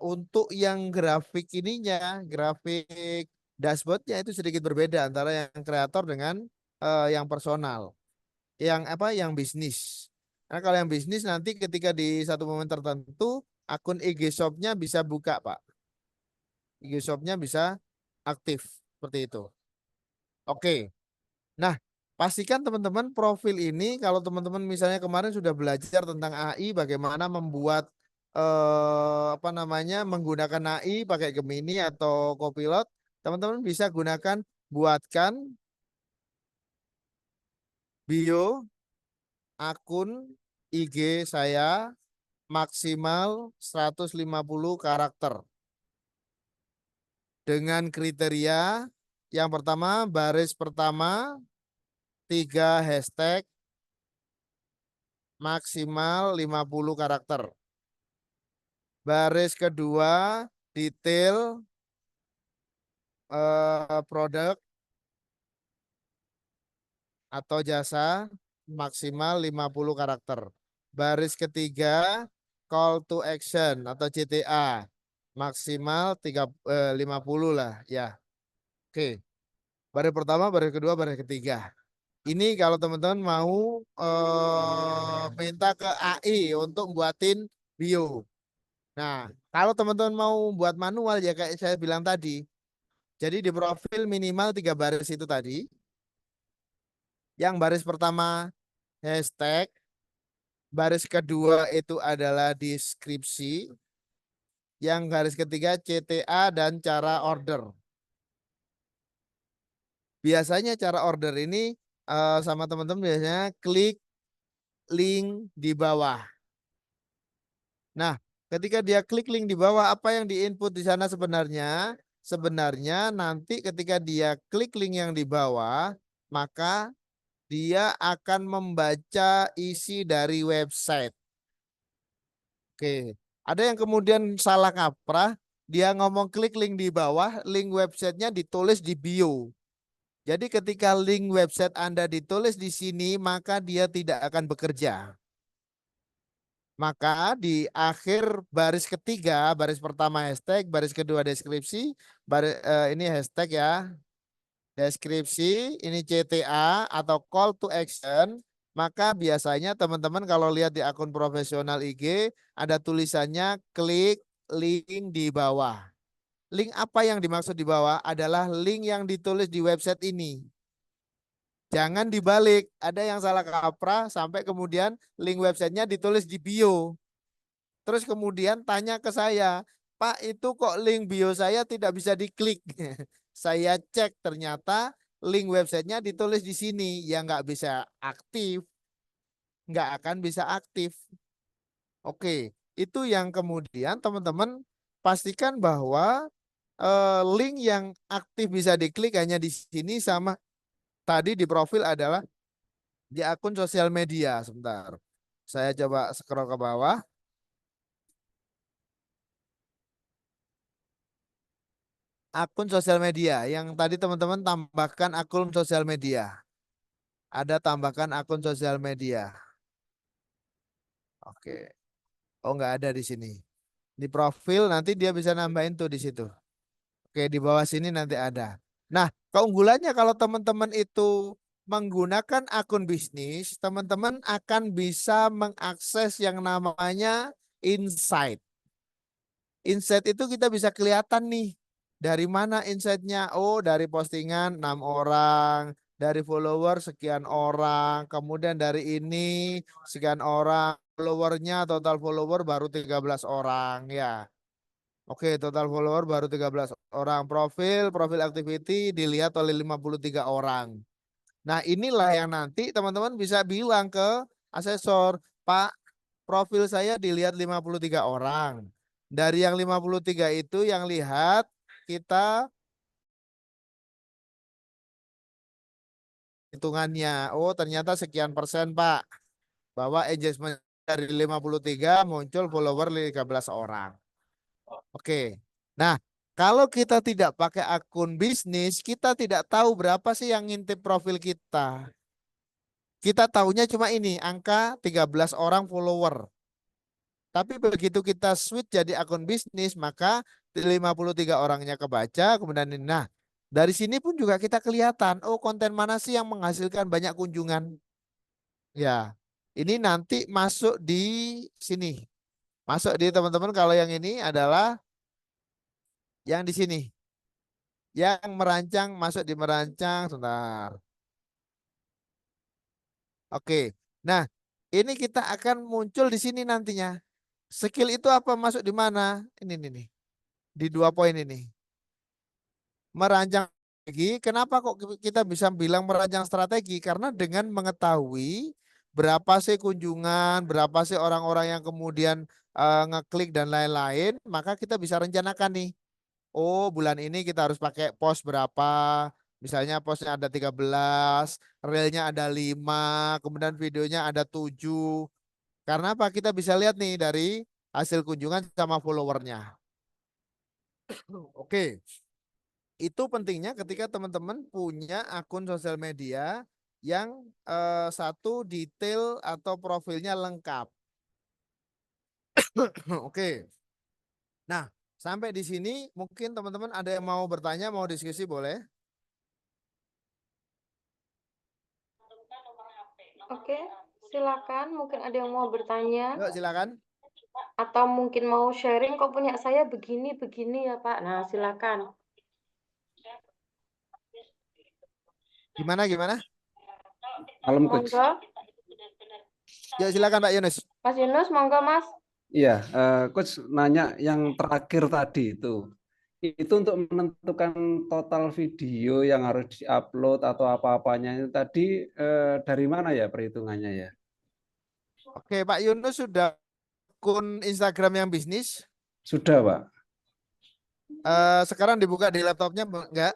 untuk yang grafik ininya, grafik dashboardnya itu sedikit berbeda antara yang kreator dengan yang personal, yang apa, yang bisnis. Nah, kalau yang bisnis nanti ketika di satu momen tertentu akun IG Shop-nya bisa buka, Pak. IG Shop-nya bisa aktif seperti itu. Oke. Nah, pastikan teman-teman profil ini kalau teman-teman misalnya kemarin sudah belajar tentang AI bagaimana membuat apa namanya menggunakan AI pakai Gemini atau Copilot, teman-teman bisa gunakan buatkan bio akun IG saya maksimal 150 karakter dengan kriteria yang pertama baris pertama 3 hashtag maksimal 50 karakter. Baris kedua detail produk atau jasa maksimal 50 karakter. Baris ketiga call to action atau CTA maksimal 50 lah ya. Oke. Baris pertama, baris kedua, baris ketiga. Ini kalau teman-teman mau minta ke AI untuk buatin bio. Nah, kalau teman-teman mau buat manual ya kayak saya bilang tadi. Jadi di profil minimal 3 baris itu tadi. Yang baris pertama hashtag, baris kedua itu adalah deskripsi, yang baris ketiga CTA dan cara order. Biasanya cara order ini sama teman-teman biasanya klik link di bawah. Nah, ketika dia klik link di bawah, apa yang diinput di sana sebenarnya? Sebenarnya nanti ketika dia klik link yang di bawah, maka dia akan membaca isi dari website. Oke, ada yang kemudian salah kaprah, dia ngomong klik link di bawah, link websitenya ditulis di bio. Jadi ketika link website Anda ditulis di sini, maka dia tidak akan bekerja. Maka di akhir baris ketiga, baris pertama hashtag, baris kedua deskripsi, ini hashtag ya, deskripsi, ini CTA atau call to action, maka biasanya teman-teman kalau lihat di akun profesional IG, ada tulisannya klik link di bawah. Link apa yang dimaksud di bawah adalah link yang ditulis di website ini. Jangan dibalik, ada yang salah kaprah sampai kemudian link websitenya ditulis di bio. Terus kemudian tanya ke saya, Pak itu kok link bio saya tidak bisa diklik. Saya cek ternyata link websitenya ditulis di sini, ya nggak bisa aktif, nggak akan bisa aktif. Oke, itu yang kemudian teman-teman pastikan bahwa link yang aktif bisa diklik hanya di sini sama tadi di profil adalah di akun sosial media. Sebentar, saya coba scroll ke bawah. Akun sosial media yang tadi teman-teman tambahkan akun sosial media. Ada tambahkan akun sosial media. Oke. Oh, nggak ada di sini. Di profil nanti dia bisa nambahin tuh di situ. Oke, di bawah sini nanti ada. Nah, keunggulannya kalau teman-teman itu menggunakan akun bisnis, teman-teman akan bisa mengakses yang namanya insight. Insight itu kita bisa kelihatan nih. Dari mana insight-nya? Oh, dari postingan 6 orang, dari follower sekian orang, kemudian dari ini sekian orang, followernya total follower baru 13 orang ya. Oke, total follower baru 13 orang. Profil activity dilihat oleh 53 orang. Nah, inilah yang nanti teman-teman bisa bilang ke asesor, Pak, profil saya dilihat 53 orang. Dari yang 53 itu yang lihat kita hitungannya. Oh, ternyata sekian persen, Pak. Bahwa engagement dari 53 muncul follower 13 orang. Oke. Nah, kalau kita tidak pakai akun bisnis, kita tidak tahu berapa sih yang ngintip profil kita. Kita tahunya cuma ini, angka 13 orang follower. Tapi begitu kita switch jadi akun bisnis, maka 53 orangnya kebaca, kemudian ini. Nah, dari sini pun juga kita kelihatan, oh konten mana sih yang menghasilkan banyak kunjungan. Ya, ini nanti masuk di sini. Masuk di teman-teman kalau yang ini adalah yang di sini. Yang merancang, masuk di merancang, sebentar. Oke, nah ini kita akan muncul di sini nantinya. Skill itu apa? Masuk di mana? Ini nih. Di 2 poin ini. Merancang strategi. Kenapa kok kita bisa bilang merancang strategi? Karena dengan mengetahui berapa sih kunjungan, berapa sih orang-orang yang kemudian ngeklik dan lain-lain, maka kita bisa rencanakan nih. Oh, bulan ini kita harus pakai pos berapa? Misalnya posnya ada 13, reelnya ada 5, kemudian videonya ada 7. Karena apa? Kita bisa lihat nih dari hasil kunjungan sama followernya. Oke. Itu pentingnya ketika teman-teman punya akun sosial media yang satu detail atau profilnya lengkap. Oke. Nah, Sampai di sini mungkin teman-teman ada yang mau bertanya, mau diskusi boleh? Oke, silakan. Mungkin ada yang mau bertanya Yuk silakan. atau mungkin mau sharing kok punya saya begini ya Pak. Nah, silakan. Gimana gimana? Malam, Coach. Monggo. Yuk silakan Pak Yunus. Mas Yunus, monggo Mas. Iya, Coach nanya yang terakhir tadi itu untuk menentukan total video yang harus diupload atau apa-apanya itu tadi dari mana ya perhitungannya ya? Oke, Pak Yunus sudah akun Instagram yang bisnis. Sudah, Pak. Sekarang dibuka di laptopnya enggak?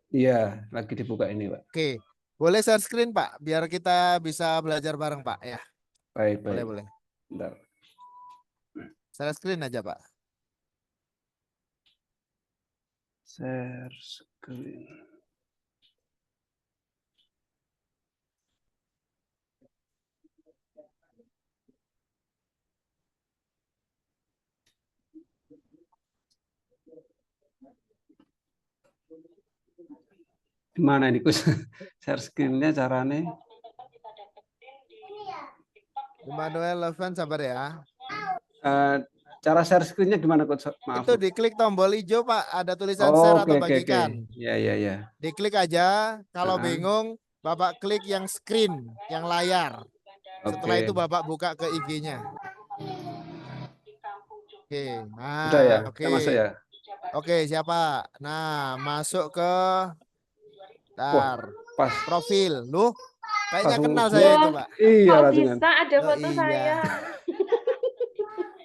Iya, lagi dibuka ini, Pak. Oke, boleh share screen Pak, biar kita bisa belajar bareng Pak ya. Baik, Boleh baik. boleh. Bentar. Share screen aja Pak. Share screen. Gimana ini, Coach? Share screen-nya caranya? Immanuel Leven sabar ya. Eh, cara share screen-nya gimana, Coach? Maaf. Itu diklik tombol hijau Pak, ada tulisan Oh, share oke, atau oke, oke. bagikan. Ya, ya, ya. Diklik aja, kalau Ah, bingung Bapak klik yang screen, yang layar. Setelah oke. itu Bapak buka ke IG-nya. Oke, Udah ya? nah oke. Kita masuk ya? Oke, siapa? Nah, masuk ke Wah, pas. profil. Loh, kayaknya Pas kenal saya itu, Wah, Pak. iya kok langsung kan. bisa ada Oh foto saya? iya.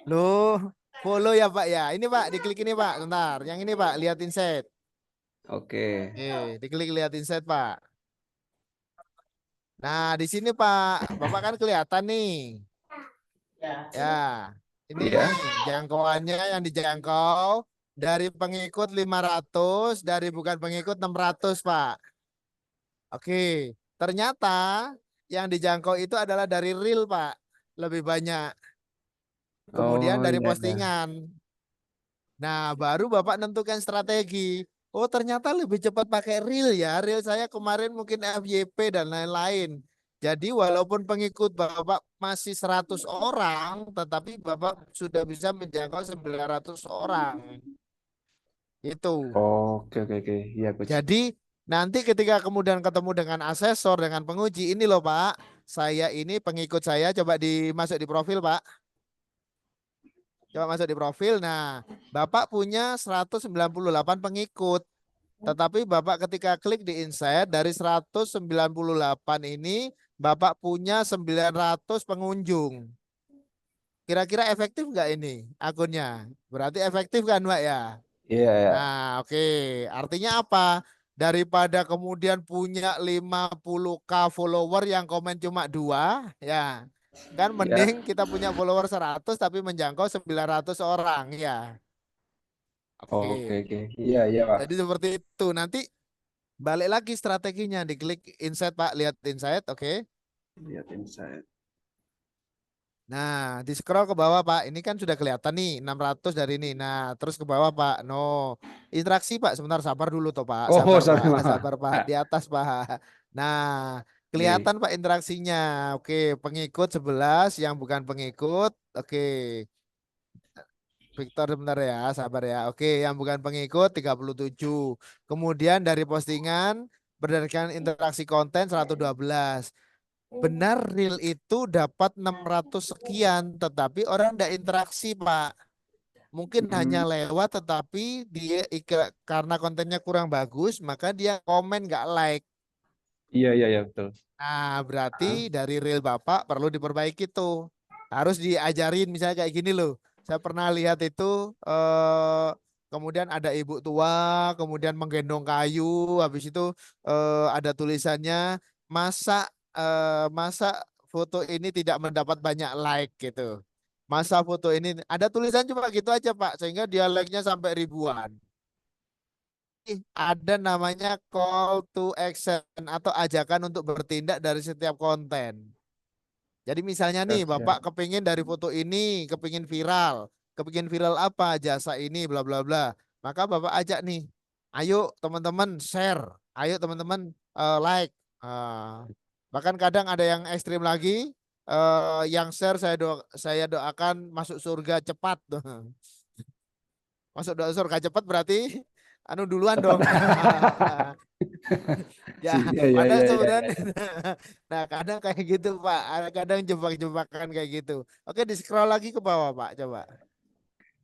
Loh, follow ya Pak ya. Ini Pak, diklik ini Pak. Bentar, yang ini Pak, lihat insight. Oke. Oke, diklik lihat insight Pak. Nah, di sini Pak, Bapak kan kelihatan nih. Ya, ini Iya. jangkauannya yang dijangkau dari pengikut 500, dari bukan pengikut 600 Pak. Oke, ternyata yang dijangkau itu adalah dari reel Pak, lebih banyak. Kemudian Oh dari iya, iya. postingan. Nah, baru Bapak nentukan strategi. Oh, ternyata lebih cepat pakai reel ya. Reel saya kemarin mungkin FYP dan lain-lain. Jadi walaupun pengikut Bapak masih 100 orang, tetapi Bapak sudah bisa menjangkau 900 orang. Itu. Oke, oke, oke. Iya, Coach. Jadi nanti ketika kemudian ketemu dengan asesor, dengan penguji, ini loh Pak, saya ini pengikut saya, coba dimasuk di profil Pak. Coba masuk di profil. Nah, Bapak punya 198 pengikut. Tetapi Bapak ketika klik di insight dari 198 ini Bapak punya 900 pengunjung. Kira-kira efektif nggak ini akunnya? Berarti efektif kan Mbak ya? Iya, ya. Nah, oke. Artinya apa? Daripada kemudian punya 50K follower yang komen cuma 2, ya. Kan Iya. mending kita punya follower 100 tapi menjangkau 900 orang, ya. Oke, Oke. oke. Iya, iya, Pak. Jadi seperti itu. Nanti balik lagi strateginya, diklik insight Pak, lihat insight, oke. Lihat insight. Nah, di scroll ke bawah Pak. Ini kan sudah kelihatan nih 600 dari ini. Nah, terus ke bawah Pak. No. Interaksi Pak, sebentar sabar dulu toh Pak. Oh, Sabar sorry, Pak. Pak. Sabar Pak. Di atas Pak. Nah, Nih. kelihatan Pak interaksinya. Oke, pengikut 11, yang bukan pengikut. Oke. Victor sebentar ya, sabar ya. Oke, yang bukan pengikut 37. Kemudian dari postingan berdasarkan interaksi konten 112. Benar reel itu dapat 600 sekian, tetapi orang tidak interaksi Pak. Mungkin hanya Hmm, lewat, tetapi dia karena kontennya kurang bagus, maka dia komen nggak like. iya, iya, iya, betul. Nah, Ah, berarti dari reel Bapak perlu diperbaiki tuh. Harus diajarin misalnya kayak gini loh. Saya pernah lihat itu kemudian ada ibu tua, kemudian menggendong kayu, habis itu ada tulisannya masa foto ini tidak mendapat banyak like gitu. Masa foto ini ada tulisan cuma gitu aja Pak, sehingga dia like-nya sampai ribuan. Ada namanya call to action atau ajakan untuk bertindak dari setiap konten. Jadi misalnya siap, nih siap. Bapak kepingin dari foto ini, kepingin viral. kepingin viral apa jasa ini bla bla bla. Maka Bapak ajak nih, ayo teman-teman share, ayo teman-teman like. Bahkan kadang ada yang ekstrim lagi, yang share saya doakan masuk surga cepat. Masuk surga cepat berarti anu duluan Cepat. dong. Ya, Iya, iya, padahal iya, iya. sebenarnya nah kadang kayak gitu Pak, kadang jebak-jebakan kayak gitu. Oke, di scroll lagi ke bawah Pak, coba.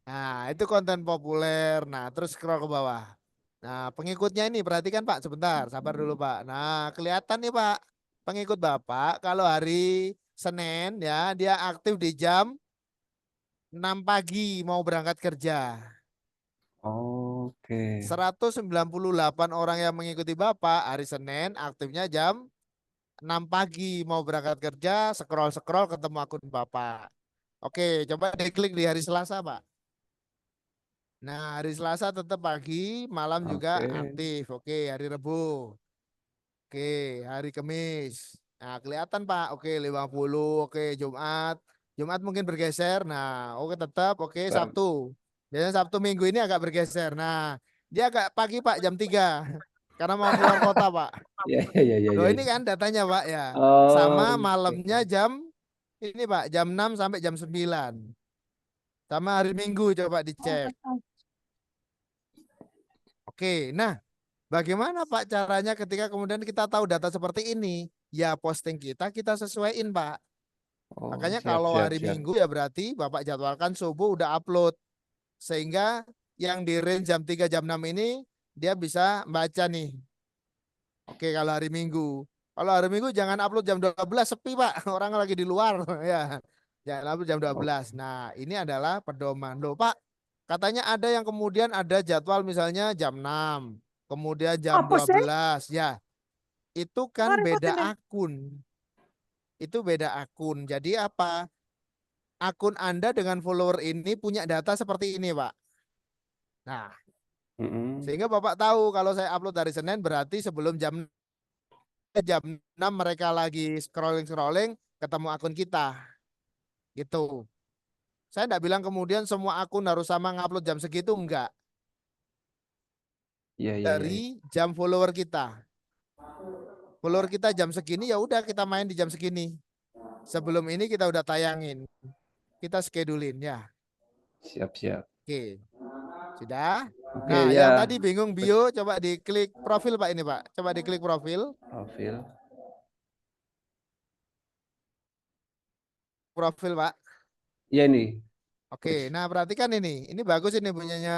Nah, itu konten populer. Nah, terus scroll ke bawah. Nah, pengikutnya ini perhatikan Pak, sebentar, sabar dulu Pak. Nah, kelihatan nih Pak, pengikut Bapak kalau hari Senin ya, dia aktif di jam 6 pagi mau berangkat kerja. Oke. 198 orang yang mengikuti Bapak hari Senin aktifnya jam 6 pagi mau berangkat kerja, scroll-scroll ketemu akun Bapak. Oke, coba diklik di hari Selasa, Pak. Nah, hari Selasa tetap pagi, malam juga Oke. aktif. Oke, hari Rabu. Oke, hari Kamis. Nah, kelihatan Pak. Oke, 50. Oke, Jumat. Jumat mungkin bergeser. Nah, oke tetap. Oke, Ber- Sabtu. Biasanya Sabtu Minggu ini agak bergeser. Nah, dia agak pagi Pak, jam 3. Karena mau keluar kota Pak. Iya, iya, iya, Loh iya. ini kan datanya Pak ya. Sama malamnya Oke. jam ini Pak, jam 6 sampai jam 9. Sama hari Minggu coba dicek. Oke, nah bagaimana Pak caranya ketika kemudian kita tahu data seperti ini? Ya posting kita sesuaiin Pak. Oh, Makanya siap, kalau siap, hari siap. Minggu ya berarti Bapak jadwalkan subuh udah upload. Sehingga yang di range jam 3 jam 6 ini dia bisa baca nih. Oke kalau hari Minggu. Kalau hari Minggu jangan upload jam 12 sepi Pak. Orang lagi di luar ya. Jangan upload jam 12. Oke. Nah ini adalah pedoman. Loh Pak katanya ada yang kemudian ada jadwal misalnya jam 6. Kemudian jam Apa sih? 12 ya. Itu kan Mari beda ini. akun. Itu beda akun. Jadi apa? Akun Anda dengan follower ini punya data seperti ini, Pak. Nah, Mm-mm. sehingga Bapak tahu kalau saya upload hari Senin berarti sebelum jam 6 mereka lagi scrolling-scrolling ketemu akun kita. Gitu. Saya enggak bilang kemudian semua akun harus sama ngupload jam segitu enggak. Iya, iya, iya. Dari jam follower kita. Follower kita jam segini ya udah kita main di jam segini. Sebelum ini kita udah tayangin. Kita schedulein ya. Siap, siap. Oke. Sudah? Oke, Nah, yang ya. tadi bingung bio coba diklik profil Pak ini Pak. Coba diklik profil. Profil. Profil Pak. Iya nih. Oke, nah perhatikan ini. Ini bagus ini punyanya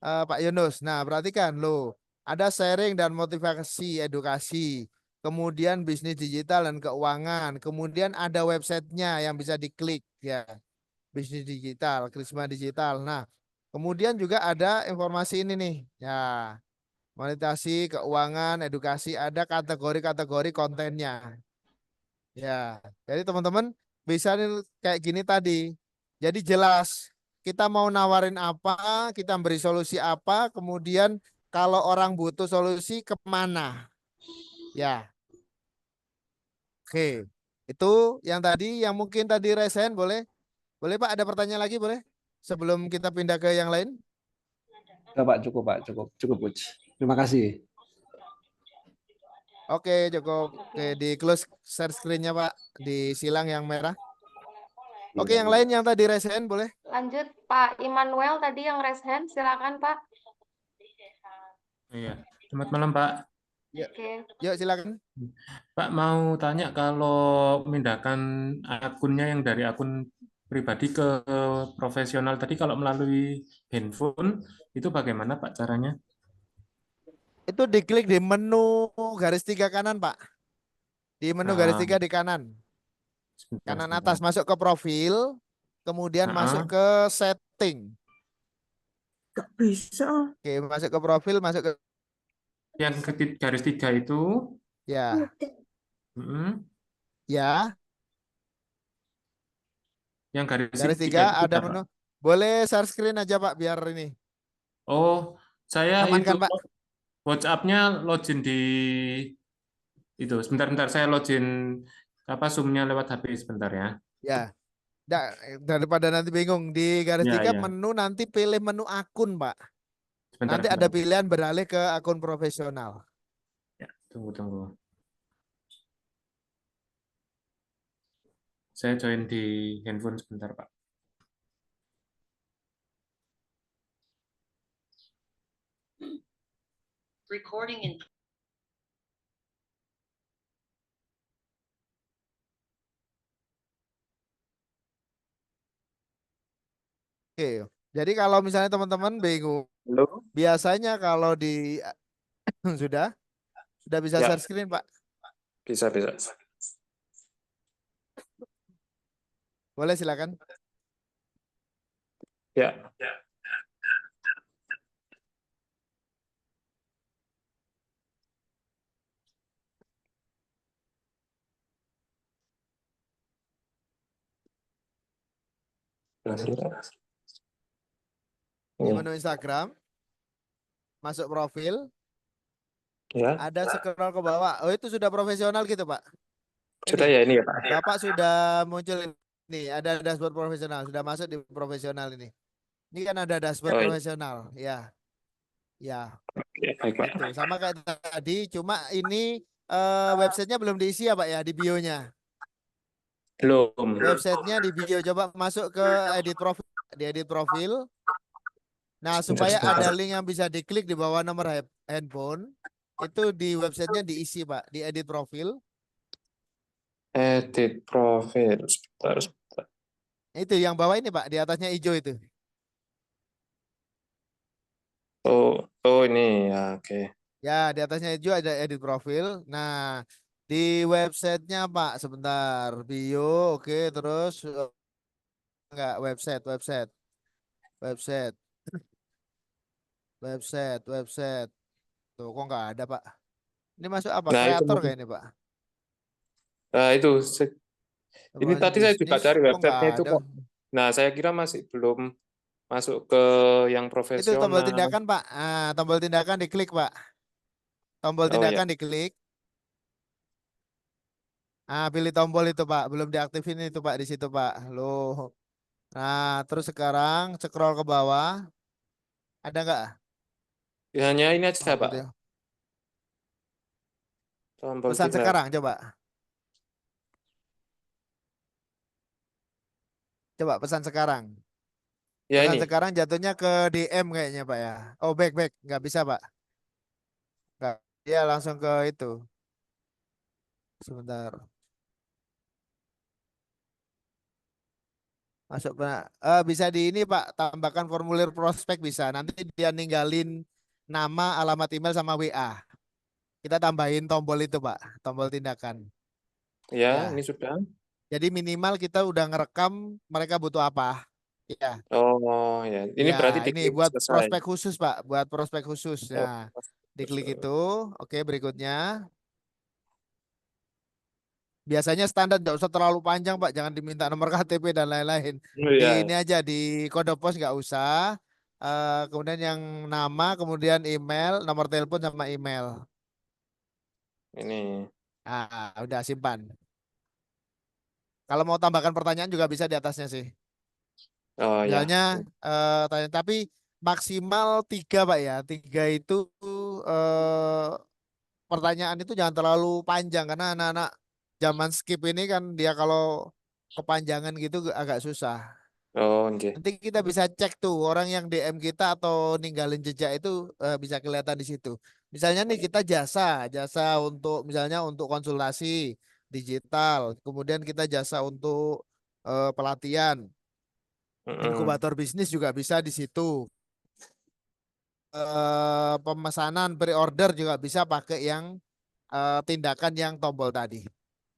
Pak Yunus. Nah, perhatikan loh. Ada sharing dan motivasi edukasi. Kemudian bisnis digital dan keuangan. Kemudian ada websitenya yang bisa diklik ya. Bisnis digital, Krisma Digital. Nah, kemudian juga ada informasi ini nih. Ya, monetasi, keuangan, edukasi, ada kategori-kategori kontennya. Ya, jadi teman-teman bisa nih kayak gini tadi. Jadi jelas kita mau nawarin apa, kita beri solusi apa, kemudian kalau orang butuh solusi kemana. Ya, oke. Itu yang tadi, yang mungkin tadi resen boleh? Boleh Pak, ada pertanyaan lagi boleh? Sebelum kita pindah ke yang lain. Enggak, Pak, cukup, Pak. Cukup, cukup, Coach. Terima kasih. Oke, cukup. Oke, di close share screen-nya Pak, di silang yang merah. Oke, yang lain yang tadi resen boleh? Lanjut Pak Immanuel tadi yang raise hand, silakan Pak. Iya, selamat malam Pak. Oke. Yuk silakan. Pak mau tanya kalau memindahkan akunnya yang dari akun pribadi ke profesional tadi kalau melalui handphone itu bagaimana Pak caranya? Itu diklik di menu garis 3 kanan Pak. Di menu garis 3 di kanan. Sebentar, Kanan sebentar. atas masuk ke profil, kemudian masuk ke setting. Gak bisa. Oke, masuk ke profil, masuk ke Yang garis 3 itu, ya. Ya, yang garis garis 3 3 itu ada apa? menu. Boleh share screen aja Pak biar ini. Oh, saya Aman itu kan Pak? WhatsApp-nya login di itu. Sebentar-bentar saya login apa Zoom-nya lewat HP sebentar ya. Ya. Daripada nanti bingung di garis Ya, 3 ya. menu nanti pilih menu akun, Pak. Sebentar, Nanti ada sebentar. pilihan beralih ke akun profesional. Ya, tunggu. Saya join di handphone sebentar, Pak. Oke. Jadi kalau misalnya teman-teman bingung, Halo? biasanya kalau di sudah bisa Ya, share screen, Pak. bisa. Boleh silakan. Ya, berhasil. Di Ini, menu Instagram, masuk profil, ya. ada scroll ke bawah. Oh, itu sudah profesional gitu, Pak. Sudah Ini, ya ini ya, Pak. Bapak sudah muncul ini, ada dashboard profesional, sudah masuk di profesional ini. Ini kan ada dashboard Oh, iya. profesional, ya. Ya, Oke, baik, Pak. itu sama kayak tadi, cuma ini websitenya belum diisi ya, Pak ya, di bio-nya. Belum. Websitenya di bio, coba masuk ke edit profil, di edit profil. Nah, supaya ada Sebentar. link yang bisa diklik di bawah nomor handphone, itu di websitenya diisi, Pak, di edit profil. Edit profil. Sebentar. Itu yang bawah ini, Pak, di atasnya hijau itu. Oh ini ya, oke. Ya, di atasnya hijau ada edit profil. Nah, di websitenya, Pak, sebentar. Bio, oke, terus enggak website. Tuh, kok enggak ada, Pak? Ini masuk apa? Nah, itu Kreator mungkin. kayak ini, Pak. Nah, itu. Ini Bawahnya tadi saya juga bisnis, cari kok enggak websitenya itu ada? kok. Nah, saya kira masih belum masuk ke yang Itu tombol profesional. tindakan, Pak. Ah, tombol tindakan diklik, Pak. Tombol Oh ya, tindakan diklik. Ah, pilih tombol itu, Pak. Belum diaktifin itu, Pak, di situ, Pak. Loh. Nah, terus sekarang scroll ke bawah. Ada enggak? hanya ini aja, Tombol Pak. tindakan. Tombol Pesan tindakan. sekarang, coba. Coba pesan sekarang. Ya Pesan ini. sekarang jatuhnya ke DM kayaknya, Pak ya. Oh, back. Nggak bisa, Pak. Nggak. Dia langsung ke itu. Sebentar. Masuk, Pak. Bisa di ini, Pak. Tambahkan formulir prospek bisa. Nanti dia ninggalin nama, alamat email, sama WA. Kita tambahin tombol itu, Pak. Tombol tindakan. Ya, Ya. ini sudah. Jadi minimal kita udah ngerekam mereka butuh apa. Ya. Oh ya, ini Ya, berarti ini diklik buat selesai. prospek khusus, Pak. Buat prospek khusus. Oh, Nah, diklik itu. Oke, berikutnya. Biasanya standar, nggak usah terlalu panjang, Pak. Jangan diminta nomor KTP dan lain-lain. oh, Di ya, ini aja, di kode pos nggak usah. Kemudian yang nama, kemudian email, nomor telepon sama email. ini. Udah simpan. Kalau mau tambahkan pertanyaan juga bisa di atasnya sih. Oh ya, Misalnya, tanya, tapi maksimal 3, Pak ya. 3 itu eh, pertanyaan itu jangan terlalu panjang karena anak-anak zaman skip ini kan dia kalau kepanjangan gitu agak susah. oh oke. Nanti kita bisa cek tuh orang yang DM kita atau ninggalin jejak itu bisa kelihatan di situ. Misalnya nih kita jasa untuk misalnya untuk konsultasi digital, kemudian kita jasa untuk pelatihan, Mm-mm. inkubator bisnis juga bisa di situ. Pemesanan pre-order juga bisa pakai yang tindakan yang tombol tadi.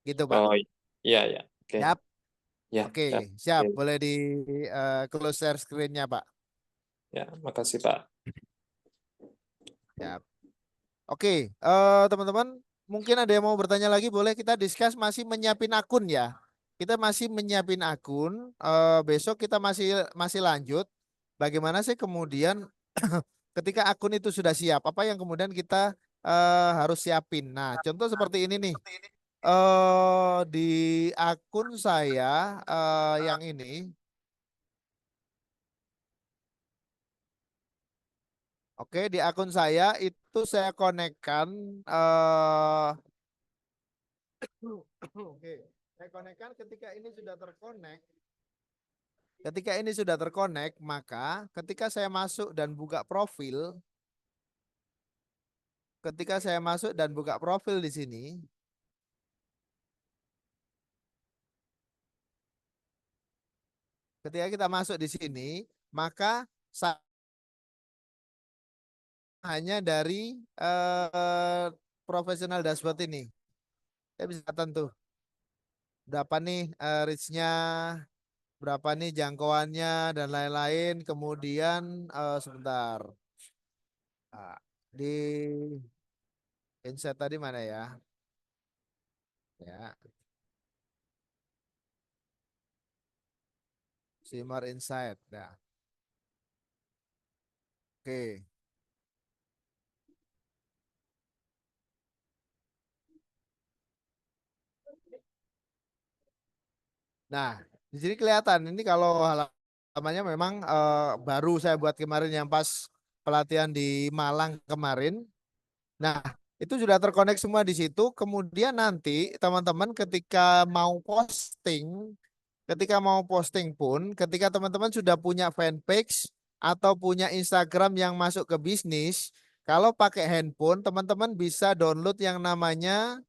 Gitu, Pak. Oh iya ya, oke. Siap. Ya, Oke, ya, siap. oke. Boleh di close share screen-nya, Pak. Ya, makasih Pak. Siap. Oke, teman-teman, mungkin ada yang mau bertanya lagi, boleh kita discuss, masih menyiapin akun ya. Kita masih menyiapin akun. Besok kita masih lanjut. Bagaimana sih kemudian ketika akun itu sudah siap, apa yang kemudian kita harus siapin. Nah, contoh seperti ini nih. di akun saya yang ini. Oke, di akun saya itu saya konekkan oke, saya konekkan ketika ini sudah terkonek. Ketika ini sudah terkonek, maka ketika saya masuk dan buka profil, di sini, ketika kita masuk di sini, maka hanya dari profesional dashboard ini. Saya bisa kelihatan tuh berapa nih reach-nya, berapa nih jangkauannya dan lain-lain. Kemudian sebentar. Nah, di insight tadi mana ya? Ya, Simar Insight. Nah, oke. Nah, di sini kelihatan ini kalau halamannya memang baru saya buat kemarin yang pas pelatihan di Malang kemarin. Nah, itu sudah terkonek semua di situ. Kemudian nanti teman-teman ketika mau posting pun, ketika teman-teman sudah punya fanpage atau punya Instagram yang masuk ke bisnis, kalau pakai handphone, teman-teman bisa download yang namanya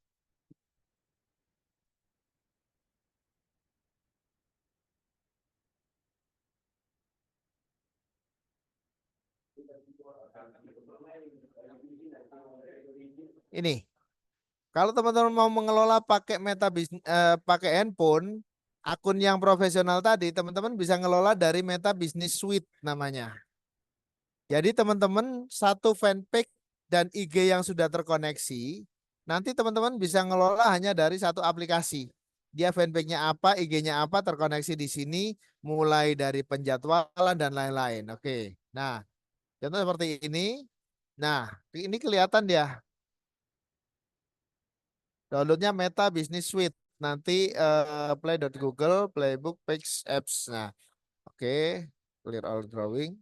ini. Kalau teman-teman mau mengelola pakai pakai handphone, akun yang profesional tadi, teman-teman bisa ngelola dari Meta Business Suite namanya. Jadi teman-teman satu fanpage dan IG yang sudah terkoneksi, nanti teman-teman bisa ngelola hanya dari satu aplikasi. Dia fanpage-nya apa, IG-nya apa, terkoneksi di sini, mulai dari penjadwalan dan lain-lain. Oke, nah contoh seperti ini. Nah, ini kelihatan dia. Downloadnya Meta Business Suite. Nanti play.google, playbook, page apps. Nah, oke. Clear all drawing.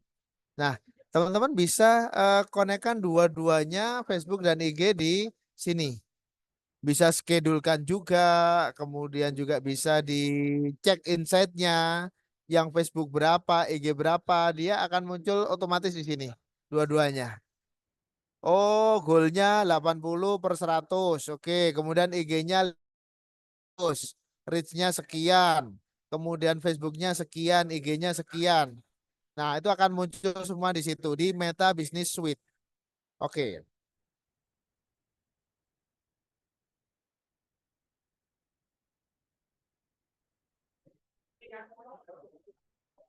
Nah, teman-teman bisa konekkan dua-duanya Facebook dan IG di sini. Bisa schedulekan juga, kemudian juga bisa dicek insight-nya. Yang Facebook berapa, IG berapa, dia akan muncul otomatis di sini. Dua-duanya. Oh, goalnya 80/100. Oke, kemudian IG-nya reach-nya sekian, kemudian Facebook-nya sekian, IG-nya sekian. Nah, itu akan muncul semua di situ di Meta Business Suite. Oke.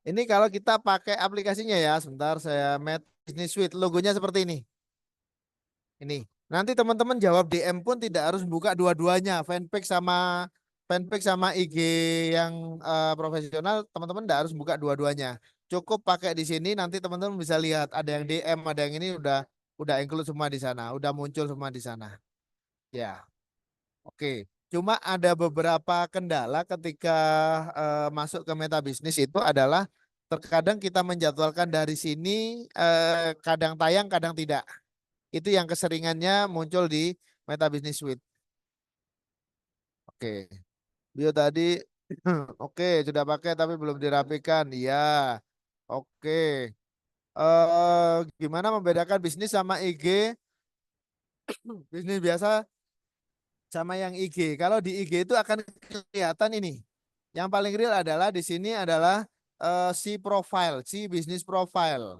Ini kalau kita pakai aplikasinya ya, sebentar saya Meta Business Suite, logonya seperti ini. Ini. Nanti teman-teman jawab DM pun tidak harus buka dua-duanya, fanpage sama IG yang profesional, teman-teman tidak harus buka dua-duanya. Cukup pakai di sini, nanti teman-teman bisa lihat ada yang DM, ada yang ini udah include semua di sana, udah muncul semua di sana. Ya, oke. Cuma ada beberapa kendala ketika masuk ke Meta Bisnis itu adalah terkadang kita menjadwalkan dari sini, kadang tayang, kadang tidak. Itu yang keseringannya muncul di Meta Business Suite. Oke. Bio tadi oke, sudah pakai tapi belum dirapikan. Iya. Oke. Gimana membedakan bisnis sama IG? Bisnis biasa sama yang IG. Kalau di IG itu akan kelihatan ini. Yang paling real adalah di sini adalah si profile, si bisnis profile.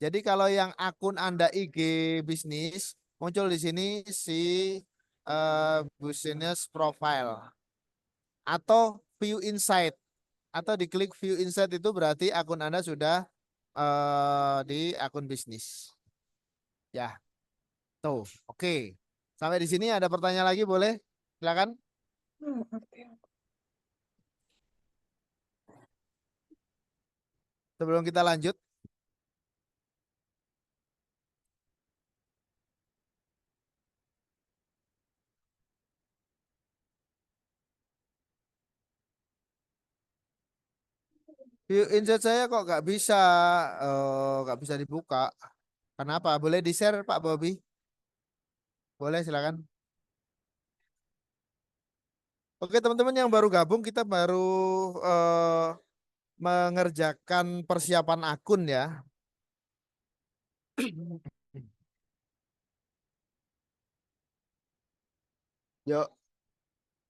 Jadi kalau yang akun Anda IG bisnis muncul di sini si business profile atau view insight atau diklik view insight itu berarti akun Anda sudah di akun bisnis. Ya, tuh. Oke. Sampai di sini ada pertanyaan lagi boleh? Silakan. Sebelum kita lanjut. View insight saya kok nggak bisa dibuka. Kenapa? Boleh di-share Pak Bobby? Boleh silakan. Oke teman-teman yang baru gabung kita baru eh, mengerjakan persiapan akun ya. Yuk,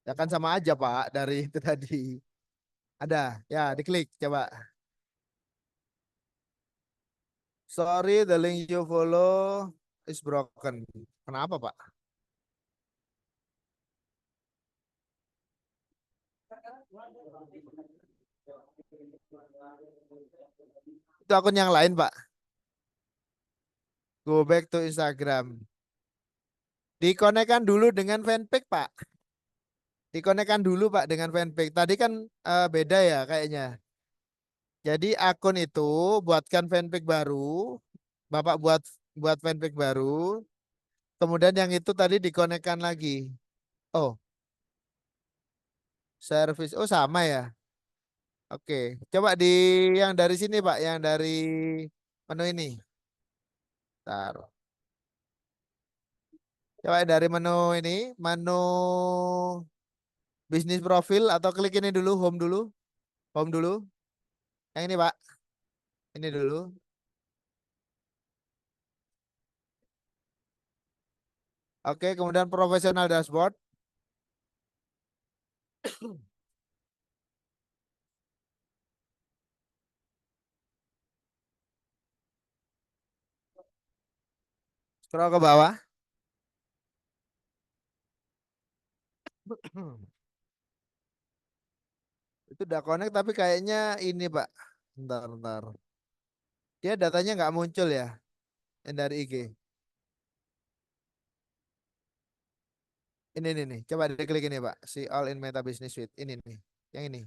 ya kan sama aja Pak dari itu tadi. Ada, ya diklik coba. Sorry, the link you follow is broken. Kenapa Pak? Itu akun yang lain Pak. Go back to Instagram. Dikonekkan dulu dengan fanpage Pak. Dikonekkan dulu Pak dengan fanpage. Tadi kan beda ya kayaknya. Jadi akun itu buatkan fanpage baru. Bapak buat fanpage baru. Kemudian yang itu tadi dikonekkan lagi. Oh, service. Oh, sama ya. Oke. Coba yang dari sini Pak, yang dari menu ini. Taruh. Coba dari menu ini, menu bisnis profil atau klik ini dulu, home dulu. Home dulu. Yang ini Pak. Ini dulu. Oke, kemudian professional dashboard. Scroll ke bawah. Itu udah connect tapi kayaknya ini Pak. Bentar. Dia datanya nggak muncul ya. Yang dari IG. Ini nih. Coba diklik ini Pak. See all in Meta Business Suite. Ini nih. Yang ini.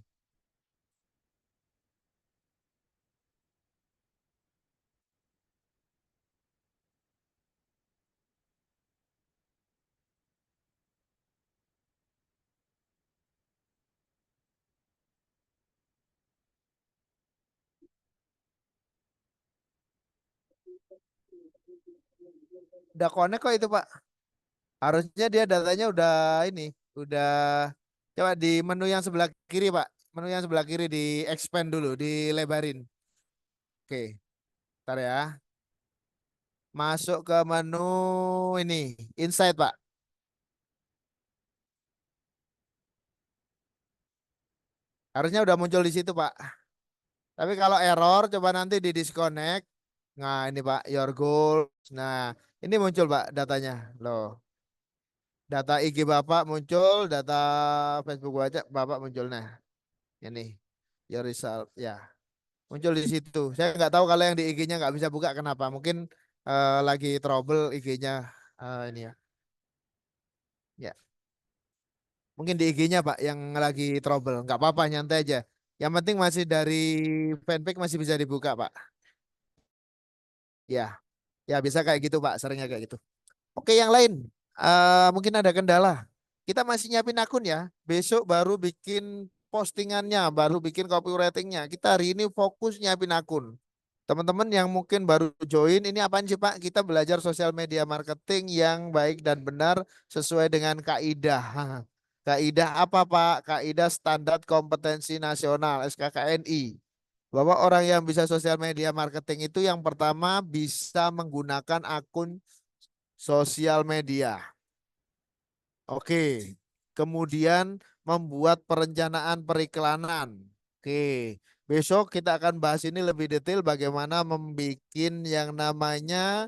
Udah connect kok itu Pak. Harusnya dia datanya udah ini. Udah. Coba di menu yang sebelah kiri Pak. Menu yang sebelah kiri di expand dulu. Dilebarin. Oke. Ntar ya. Masuk ke menu ini. Insight Pak. Harusnya udah muncul di situ Pak. Tapi kalau error coba nanti di disconnect. Nah ini Pak, your goals. Nah ini muncul Pak datanya. Loh, data IG Bapak muncul, data Facebook Bapak muncul. Nah ini your result. Ya muncul di situ. Saya nggak tahu kalau yang di IG-nya nggak bisa buka kenapa. Mungkin lagi trouble IG-nya ini ya. Ya mungkin di IG-nya Pak yang lagi trouble. Nggak apa-apa nyantai aja. Yang penting masih dari fanpage masih bisa dibuka Pak. Ya. Ya bisa kayak gitu Pak, seringnya kayak gitu. Oke yang lain, mungkin ada kendala. Kita masih nyiapin akun ya. Besok baru bikin postingannya, baru bikin copywritingnya. Kita hari ini fokus nyiapin akun. Teman-teman yang mungkin baru join, ini apaan sih Pak? Kita belajar sosial media marketing yang baik dan benar sesuai dengan kaidah. Kaidah apa Pak? Kaidah Standar Kompetensi Nasional SKKNI. Bahwa orang yang bisa sosial media marketing itu yang pertama bisa menggunakan akun sosial media. Oke. Kemudian membuat perencanaan periklanan. Oke. Besok kita akan bahas ini lebih detail bagaimana membuat yang namanya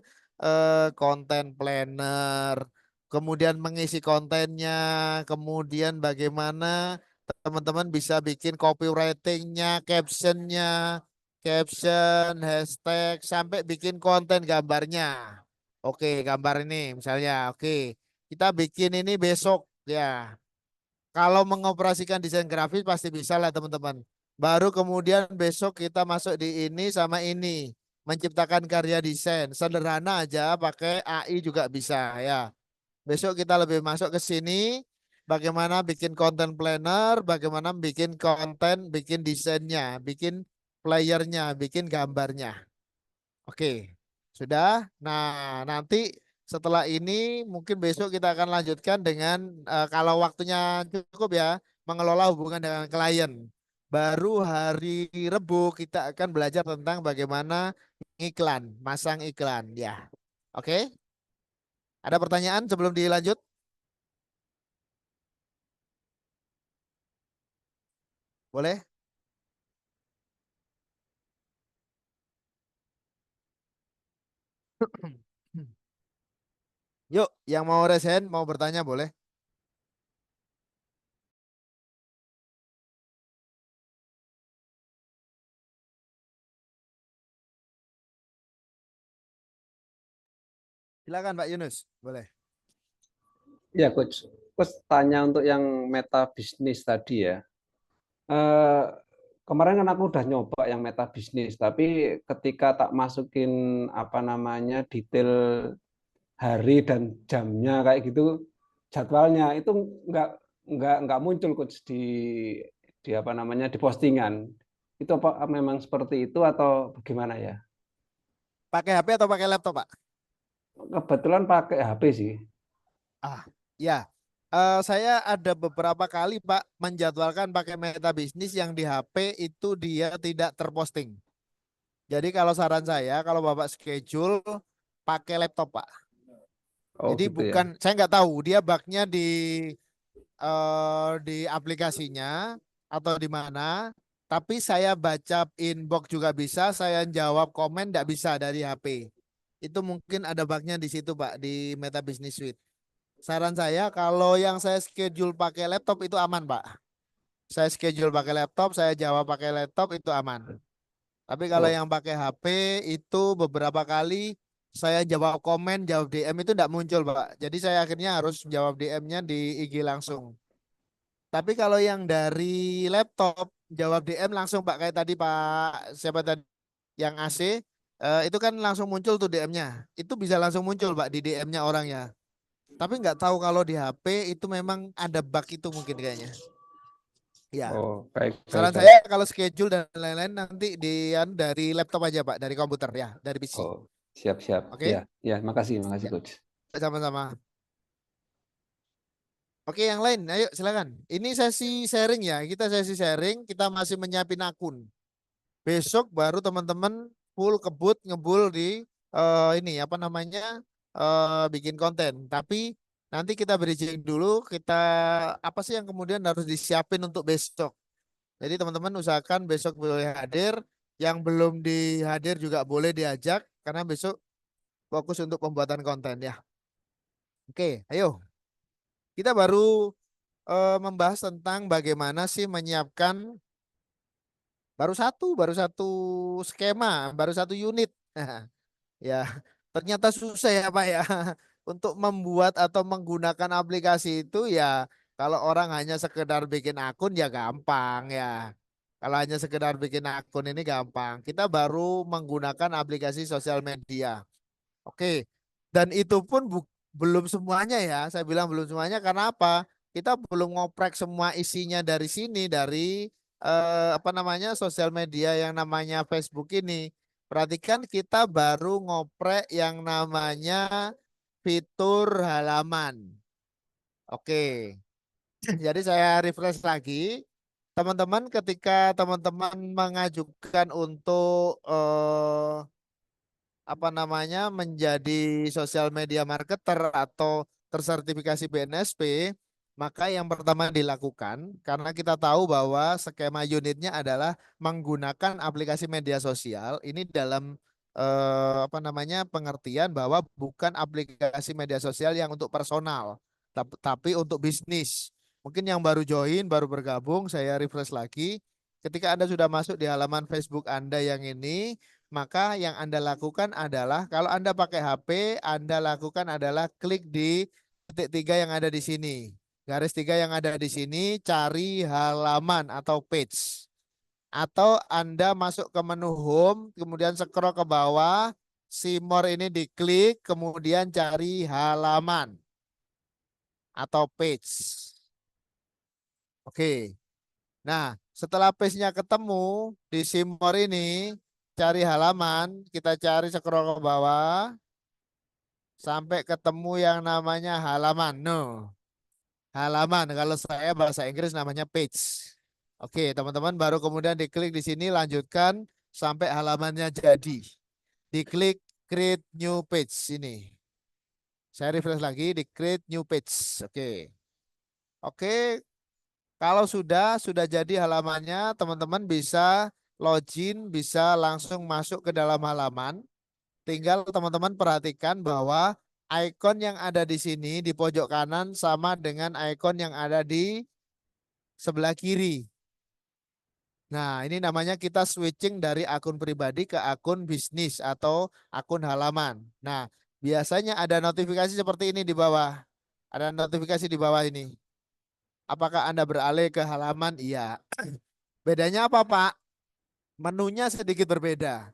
content planner. Kemudian mengisi kontennya. Kemudian bagaimana teman-teman bisa bikin copywritingnya, caption, hashtag, sampai bikin konten gambarnya. Oke, gambar ini misalnya. Oke, kita bikin ini besok ya. Kalau mengoperasikan desain grafis pasti bisa lah teman-teman. Baru kemudian besok kita masuk di ini sama ini. Menciptakan karya desain. Sederhana aja pakai AI juga bisa ya. Besok kita lebih masuk ke sini. Bagaimana bikin content planner, bagaimana bikin konten, bikin desainnya, bikin playernya, bikin gambarnya. Oke, sudah. Nah, nanti setelah ini mungkin besok kita akan lanjutkan dengan kalau waktunya cukup ya, mengelola hubungan dengan klien. Baru hari Rebu kita akan belajar tentang bagaimana iklan, masang iklan ya. Oke? Ada pertanyaan sebelum dilanjut? Boleh? Yuk, yang mau resen, mau bertanya boleh. Silakan Pak Yunus, boleh. Ya, Coach. Coach tanya untuk yang meta bisnis tadi ya. Eh, Kemarin kan aku udah nyoba yang meta bisnis, tapi ketika tak masukin apa namanya detail hari dan jamnya kayak gitu, jadwalnya itu nggak muncul Coach di apa namanya di postingan. Itu apa memang seperti itu atau bagaimana ya? Pakai HP atau pakai laptop, Pak? Kebetulan pakai HP sih. Ah, ya. Saya ada beberapa kali Pak menjadwalkan pakai meta bisnis yang di HP itu dia tidak terposting. Jadi kalau saran saya, kalau Bapak schedule pakai laptop Pak. Oh Jadi gitu ya. bukan, saya nggak tahu dia bugnya di aplikasinya atau di mana. Tapi saya baca inbox juga bisa, saya jawab komen nggak bisa dari HP. Itu mungkin ada bugnya di situ Pak di Meta Business Suite. Saran saya kalau yang saya schedule pakai laptop itu aman Pak. Saya schedule pakai laptop, saya jawab pakai laptop itu aman. Tapi kalau Oh, yang pakai HP itu beberapa kali saya jawab komen, jawab DM itu tidak muncul Pak. Jadi saya akhirnya harus jawab DM-nya di IG langsung. Tapi kalau yang dari laptop jawab DM langsung Pak kayak tadi Pak siapa tadi yang AC itu kan langsung muncul tuh DM-nya. Itu bisa langsung muncul Pak di DM-nya orangnya. Tapi nggak tahu kalau di HP itu memang ada bug itu mungkin kayaknya. Ya, oh, baik, baik, saran baik. saya kalau schedule dan lain-lain nanti dari laptop aja Pak, dari komputer ya, dari PC. Oh, siap-siap. Ya, Oke? ya, makasih, makasih Ya, Coach. sama-sama. Oke, yang lain, ayo silakan. Ini sesi sharing ya, kita sesi sharing, kita masih menyiapin akun. Besok baru teman-teman full kebut ngebul di ini apa namanya bikin konten. Tapi nanti kita bridging dulu, kita apa sih yang kemudian harus disiapin untuk besok. Jadi teman-teman usahakan besok boleh hadir, yang belum dihadir juga boleh diajak karena besok fokus untuk pembuatan konten ya. Oke, ayo. Kita baru membahas tentang bagaimana sih menyiapkan baru satu skema, baru satu unit. Ya, ternyata susah ya Pak ya. Untuk membuat atau menggunakan aplikasi itu ya kalau orang hanya sekedar bikin akun ya gampang ya. Kalau hanya sekedar bikin akun ini gampang. Kita baru menggunakan aplikasi sosial media. Oke. Dan itu pun belum semuanya ya. Saya bilang belum semuanya karena apa? Kita belum ngoprek semua isinya dari sini dari apa namanya sosial media yang namanya Facebook ini. Perhatikan kita baru ngoprek yang namanya fitur halaman. Oke. Jadi saya refresh lagi. Teman-teman ketika teman-teman mengajukan untuk apa namanya menjadi sosial media marketer atau tersertifikasi BNSP, maka yang pertama dilakukan karena kita tahu bahwa skema unitnya adalah menggunakan aplikasi media sosial ini dalam apa namanya pengertian bahwa bukan aplikasi media sosial yang untuk personal, tapi untuk bisnis. Mungkin yang baru join, baru bergabung, saya refresh lagi. Ketika Anda sudah masuk di halaman Facebook Anda yang ini, maka yang Anda lakukan adalah kalau Anda pakai HP, Anda lakukan adalah klik di titik tiga yang ada di sini. Garis tiga yang ada di sini, cari halaman atau page. Atau Anda masuk ke menu home, kemudian scroll ke bawah, si more ini diklik, kemudian cari halaman atau page. Oke. Nah, Setelah page-nya ketemu di Simor ini, cari halaman, kita cari scroll ke bawah sampai ketemu yang namanya halaman. No. Halaman, kalau saya bahasa Inggris namanya page. Oke, teman-teman baru kemudian diklik di sini, lanjutkan sampai halamannya jadi. Diklik create new page ini. Saya refresh lagi di create new page. Oke. Oke, kalau sudah jadi halamannya, teman-teman bisa login, bisa langsung masuk ke dalam halaman. Tinggal teman-teman perhatikan bahwa ikon yang ada di sini di pojok kanan sama dengan ikon yang ada di sebelah kiri. Nah, ini namanya kita switching dari akun pribadi ke akun bisnis atau akun halaman. Nah, biasanya ada notifikasi seperti ini di bawah. Ada notifikasi di bawah ini. Apakah Anda beralih ke halaman? Iya. Bedanya apa, Pak? Menunya sedikit berbeda.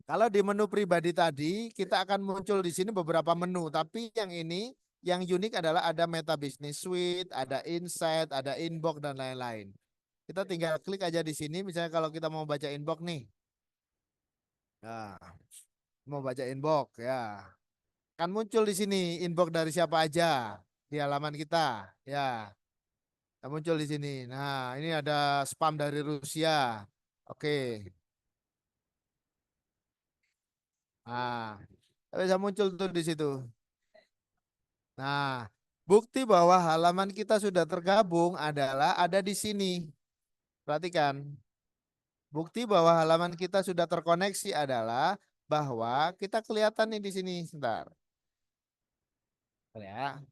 Kalau di menu pribadi tadi, kita akan muncul di sini beberapa menu. Tapi yang ini, yang unik adalah ada Meta Business Suite, ada Insight, ada Inbox, dan lain-lain. Kita tinggal klik aja di sini. Misalnya kalau kita mau baca inbox nih. Nah, mau baca inbox ya. Kan muncul di sini inbox dari siapa aja di halaman kita. Ya, muncul di sini. Nah, ini ada spam dari Rusia. Oke. Nah, bisa muncul tuh di situ. Nah, bukti bahwa halaman kita sudah tergabung adalah ada di sini. Perhatikan. Bukti bahwa halaman kita sudah terkoneksi adalah bahwa kita kelihatan nih di sini. Sebentar. Ya.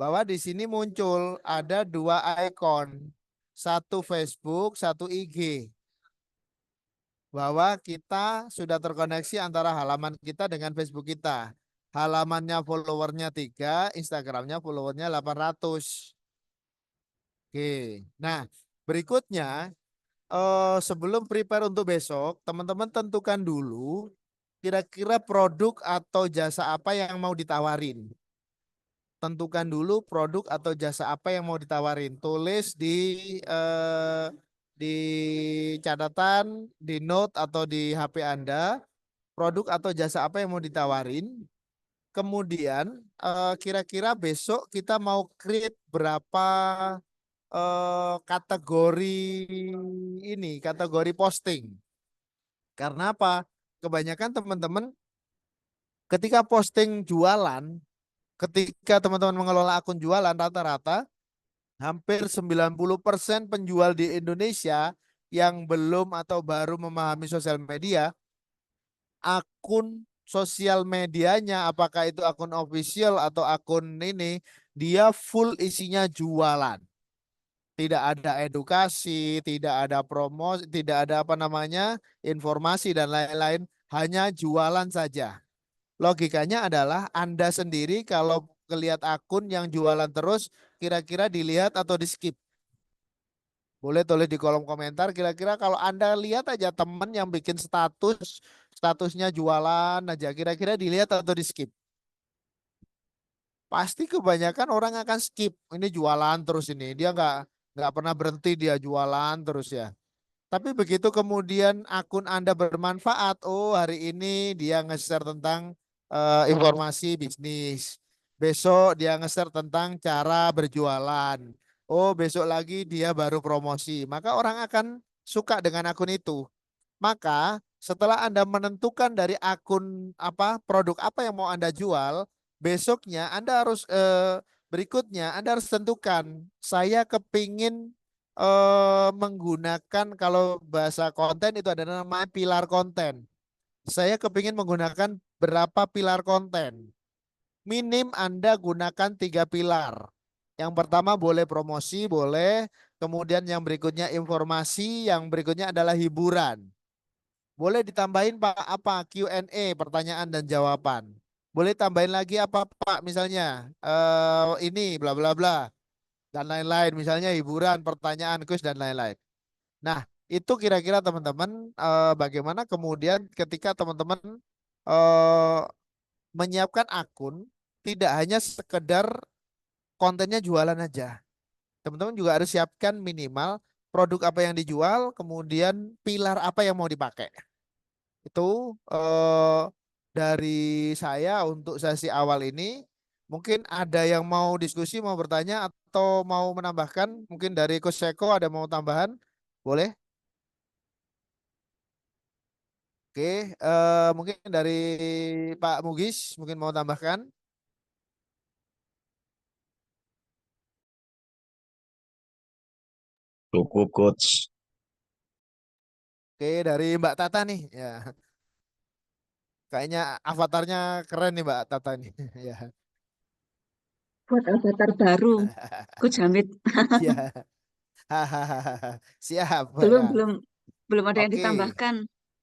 Bahwa di sini muncul ada 2 ikon. Satu Facebook, satu IG. Bahwa kita sudah terkoneksi antara halaman kita dengan Facebook kita. Halamannya followernya 3, Instagramnya followernya 800. Oke. Nah, berikutnya sebelum prepare untuk besok, teman-teman tentukan dulu kira-kira produk atau jasa apa yang mau ditawarin. Tentukan dulu produk atau jasa apa yang mau ditawarin. Tulis di catatan, di note atau di HP Anda, produk atau jasa apa yang mau ditawarin. Kemudian kira-kira besok kita mau create berapa kategori ini, kategori posting. Karena apa? Kebanyakan teman-teman ketika posting jualan, ketika teman-teman mengelola akun jualan, rata-rata hampir 90% penjual di Indonesia yang belum atau baru memahami sosial media, akun sosial medianya, apakah itu akun official atau akun ini, dia full isinya jualan. Tidak ada edukasi, tidak ada promosi, tidak ada apa namanya, informasi dan lain-lain, hanya jualan saja. Logikanya adalah Anda sendiri kalau lihat akun yang jualan terus, kira-kira dilihat atau di skip. Boleh tulis di kolom komentar, kira-kira kalau Anda lihat aja temen yang bikin statusnya jualan aja, kira-kira dilihat atau di skip. Pasti kebanyakan orang akan skip. Ini jualan terus ini, dia nggak pernah berhenti, dia jualan terus ya. Tapi begitu kemudian akun Anda bermanfaat, oh hari ini dia nge-share tentang informasi bisnis. Besok dia nge-share tentang cara berjualan. Oh besok lagi dia baru promosi. Maka orang akan suka dengan akun itu. Maka setelah Anda menentukan dari akun apa, produk apa yang mau Anda jual, besoknya Anda harus berikutnya Anda harus tentukan, saya kepingin menggunakan, kalau bahasa konten itu ada namanya pilar konten. Saya kepingin menggunakan berapa pilar konten. Minim Anda gunakan 3 pilar. Yang pertama boleh promosi, boleh. Kemudian yang berikutnya informasi, yang berikutnya adalah hiburan. Boleh ditambahin Pak apa Q&A, pertanyaan dan jawaban. Boleh tambahin lagi apa Pak, misalnya ini bla bla bla dan lain-lain, misalnya hiburan, pertanyaan, kuis dan lain-lain. Nah, itu kira-kira teman-teman bagaimana kemudian ketika teman-teman menyiapkan akun, tidak hanya sekedar kontennya jualan aja, teman-teman juga harus siapkan minimal produk apa yang dijual, kemudian pilar apa yang mau dipakai. Itu dari saya untuk sesi awal ini. Mungkin ada yang mau diskusi, mau bertanya, atau mau menambahkan. Mungkin dari Coach Seko ada mau tambahan? Boleh? Oke, mungkin dari Pak Mugis mungkin mau tambahkan. Cukup, Coach. Oke, dari Mbak Tata nih. Ya, kayaknya avatarnya keren nih Mbak Tata nih. Ya. Buat avatar baru, Coach Hamid. Ya. Siap, Mbak, Belum, ya. belum, belum ada yang Oke. ditambahkan.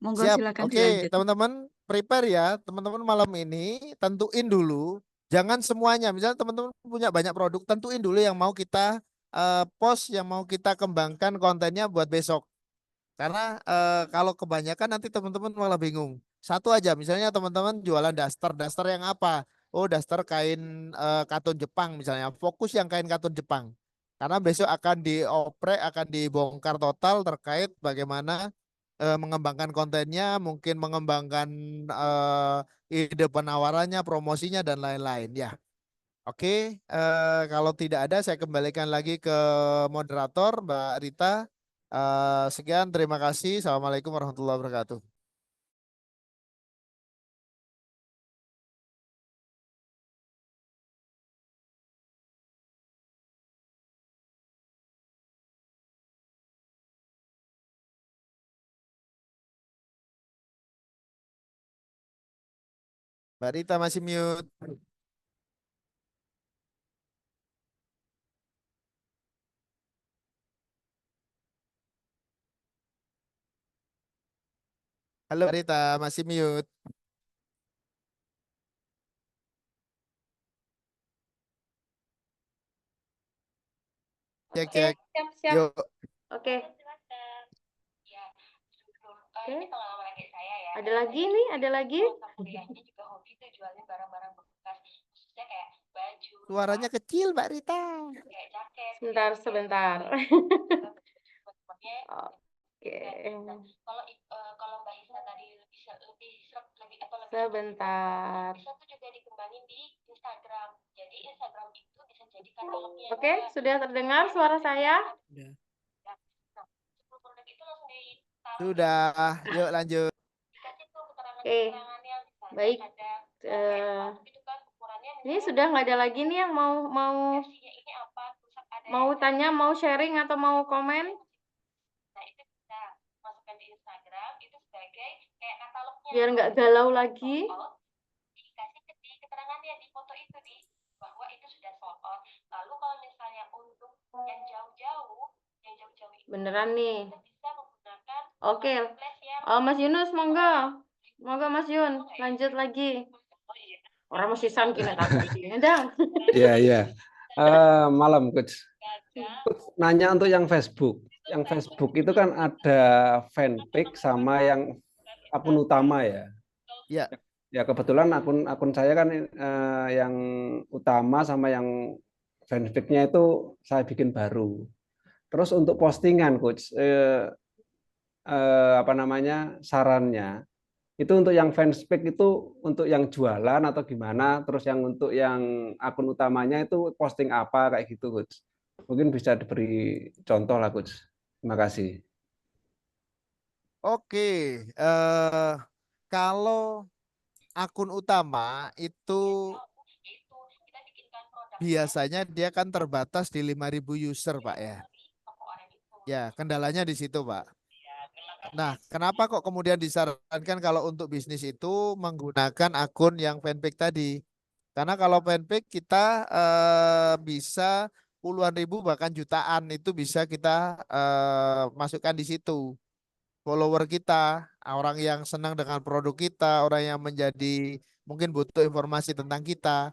Monggo Siap. silakan Oke, dilanjut. teman-teman prepare ya. Teman-teman malam ini tentuin dulu. Jangan semuanya. Misalnya teman-teman punya banyak produk, tentuin dulu yang mau kita post, yang mau kita kembangkan kontennya buat besok. Karena kalau kebanyakan nanti teman-teman malah bingung. Satu aja, misalnya teman-teman jualan daster, daster yang apa? Oh, daster kain katun Jepang misalnya. Fokus yang kain katun Jepang. Karena besok akan dioprek, akan dibongkar total terkait bagaimana mengembangkan kontennya, mungkin mengembangkan ide penawarannya, promosinya dan lain-lain ya. Oke, kalau tidak ada saya kembalikan lagi ke moderator Mbak Rita. Sekian, terima kasih. Assalamualaikum warahmatullahi wabarakatuh. Mbak Rita masih mute. Halo Mbak Rita, masih mute. Cek, Oke, cek. siap-siap. Yuk. Oke. Oke. Ada lagi nih, ada lagi. Suaranya kecil Mbak Rita. Sebentar, sebentar. Oke. Sebentar. Oke, sudah terdengar suara saya? Sudah, yuk lanjut. Oke, baik. Ini sudah nggak ada lagi nih yang mau tanya, mau sharing atau mau komen? Biar nggak galau lagi. Beneran nih. Oke. Mas Yunus, monggo. Monggo Mas Yun, lanjut lagi. Orang masih sangkin dang. Iya, iya. Malam, Coach. Coach nanya untuk yang Facebook. Yang Facebook itu kan ada fanpage sama yang akun utama ya. Ya. Ya kebetulan akun saya kan yang utama sama yang fanpage-nya itu saya bikin baru. Terus untuk postingan, Coach, apa namanya sarannya? Itu untuk yang fanspage itu untuk yang jualan atau gimana? Terus yang untuk yang akun utamanya itu posting apa kayak gitu, Coach? Mungkin bisa diberi contoh lah, Coach. Terima kasih. Oke, kalau akun utama itu biasanya dia kan terbatas di 5.000 user, Pak ya. Ya, kendalanya di situ, Pak. Nah, kenapa kok kemudian disarankan kalau untuk bisnis itu menggunakan akun yang fanpage tadi? Karena kalau fanpage kita bisa puluhan ribu bahkan jutaan itu bisa kita masukkan di situ. Follower kita, orang yang senang dengan produk kita, orang yang menjadi mungkin butuh informasi tentang kita.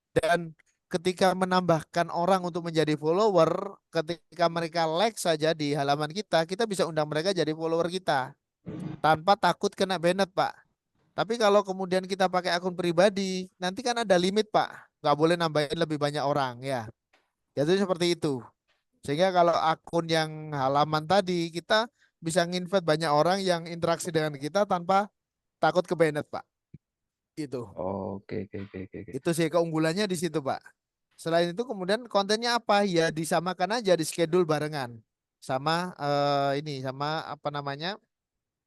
Dan ketika menambahkan orang untuk menjadi follower, ketika mereka like saja di halaman kita, kita bisa undang mereka jadi follower kita tanpa takut kena banned, Pak. Tapi kalau kemudian kita pakai akun pribadi, nanti kan ada limit, Pak. Nggak boleh nambahin lebih banyak orang ya. Jadi seperti itu. Sehingga kalau akun yang halaman tadi kita bisa nginvite banyak orang yang interaksi dengan kita tanpa takut ke banned, Pak. Gitu. Oke, oke, oke, oke, oke. Itu sih keunggulannya di situ, Pak. Selain itu kemudian kontennya apa? Ya disamakan aja, di schedule barengan sama ini sama apa namanya?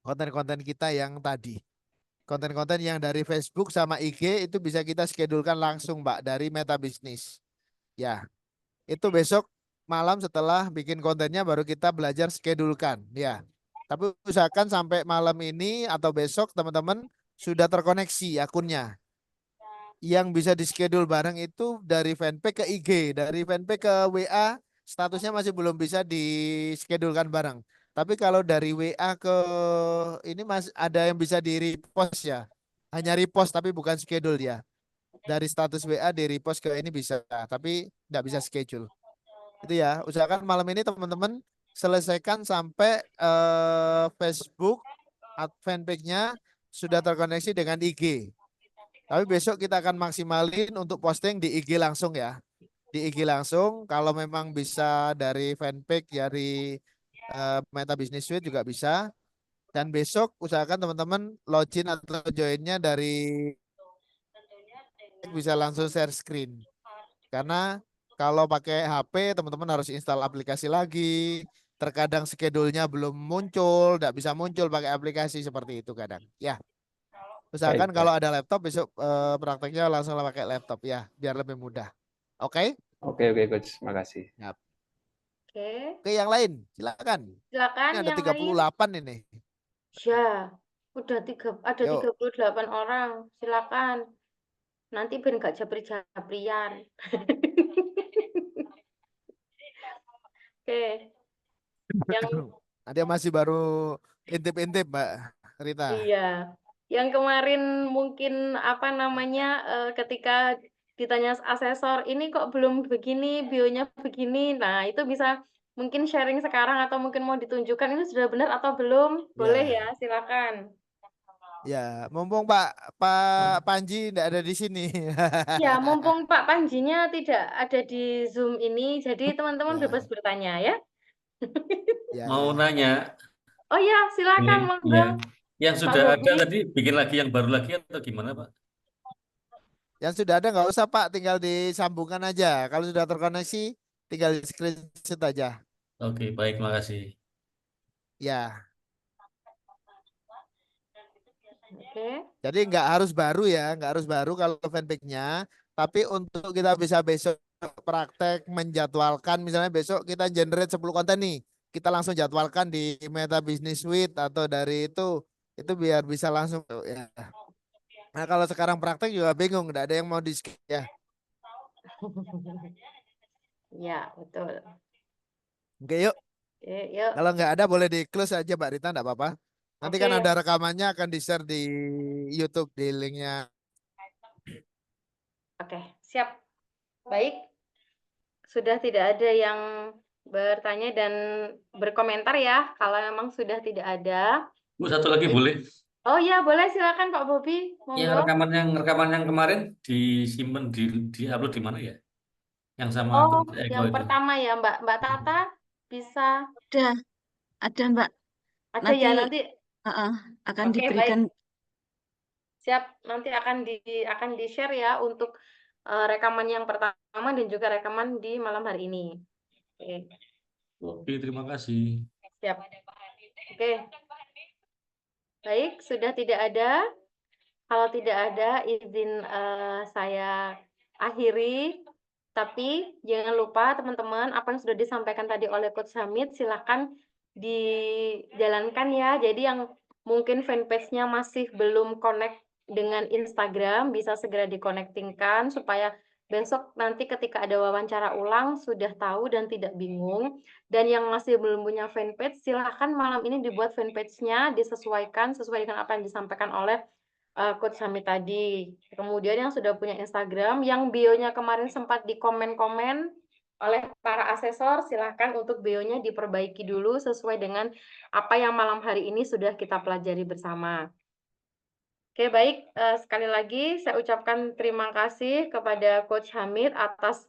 Konten-konten kita yang tadi. Konten-konten yang dari Facebook sama IG itu bisa kita schedulekan langsung, Mbak, dari Meta Business. Ya, itu besok malam setelah bikin kontennya baru kita belajar schedulekan, ya. Tapi usahakan sampai malam ini atau besok teman-teman sudah terkoneksi akunnya. Yang bisa di schedule bareng itu dari fanpage ke IG, dari fanpage ke WA statusnya masih belum bisa di schedulekan bareng. Tapi kalau dari WA ke ini masih ada yang bisa di repost ya. Hanya repost tapi bukan schedule ya. Dari status WA di repost ke ini bisa, tapi tidak bisa schedule. Itu ya, usahakan malam ini teman-teman selesaikan sampai Facebook fanpage-nya sudah terkoneksi dengan IG. Tapi besok kita akan maksimalin untuk posting di IG langsung ya. Di IG langsung, kalau memang bisa dari fanpage, dari Meta Business Suite juga bisa. Dan besok usahakan teman-teman login atau joinnya dari bisa langsung share screen. Karena kalau pakai HP teman-teman harus install aplikasi lagi. Terkadang schedule-nya belum muncul, tidak bisa muncul pakai aplikasi seperti itu kadang. Ya. Usahakan Baik, kalau baik. ada laptop besok prakteknya langsung pakai laptop ya, biar lebih mudah. Oke? Oke, oke, Coach. Makasih. Ya. Oke, Oke, yang lain, silakan. silakan Ini ada yang lain. 38 ini. Ya, ada Yuk. 38 orang. Silakan. Nanti biar nggak japri-japrian. Oke, yang Ada yang masih baru intip-intip, Mbak Rita. iya, yang kemarin mungkin apa namanya ketika ditanya asesor ini kok belum begini, bionya begini. Nah, itu bisa mungkin sharing sekarang atau mungkin mau ditunjukkan ini sudah benar atau belum? Boleh ya, Ya, silakan. ya, mumpung Pak Panji tidak ada di sini. Ya, mumpung Pak Panjinya tidak ada di Zoom ini, jadi teman-teman bebas Ya, bertanya ya. Mau ya. nanya, Oh ya, silakan boleh? monggo Ya. Yang Pak sudah ada Bobi. tadi bikin lagi yang baru lagi atau gimana, Pak? Yang sudah ada nggak usah Pak, tinggal disambungkan aja. Kalau sudah terkoneksi, tinggal di screenshot aja. Oke, baik, makasih. Ya, Oke. jadi nggak harus baru ya, nggak harus baru kalau fanpage-nya. Tapi untuk kita bisa besok praktek menjadwalkan, misalnya besok kita generate 10 konten nih, kita langsung jadwalkan di Meta Business Suite atau dari itu biar bisa langsung ya. Nah kalau sekarang praktek juga bingung, nggak ada yang mau di ya. Ya, betul. Oke yuk, Oke, yuk. kalau nggak ada boleh di close aja Mbak Rita, nggak apa-apa. Nanti Oke, kan ada rekamannya akan di-share di YouTube di linknya. oke, siap. Baik, sudah tidak ada yang bertanya dan berkomentar ya. Kalau memang sudah tidak ada. Bu, satu lagi boleh? Oh ya, boleh silakan Pak Bobi. Yang Monggo. rekaman yang kemarin disimpan di upload di mana ya? Yang sama Oh, Coach Eko yang itu. pertama ya, Mbak Tata bisa Ada Mbak. ada ya Nanti nanti. akan Oke, diberikan. baik. Siap, nanti akan di-share ya untuk rekaman yang pertama dan juga rekaman di malam hari ini. Oke, Oke, terima kasih. siap. Oke. Baik, sudah tidak ada. Kalau tidak ada, izin saya akhiri. Tapi jangan lupa teman-teman, apa yang sudah disampaikan tadi oleh Coach Hamid, silahkan dijalankan ya. Jadi yang mungkin fanpage-nya masih belum connect dengan Instagram, bisa segera di-connectingkan supaya besok nanti ketika ada wawancara ulang sudah tahu dan tidak bingung. Dan yang masih belum punya fanpage, silahkan malam ini dibuat fanpage-nya, disesuaikan sesuai dengan apa yang disampaikan oleh Coach Hamid tadi. Kemudian yang sudah punya Instagram, yang bio-nya kemarin sempat di komen-komen oleh para asesor, silahkan untuk bio-nya diperbaiki dulu sesuai dengan apa yang malam hari ini sudah kita pelajari bersama. Oke, baik. Sekali lagi saya ucapkan terima kasih kepada Coach Hamid atas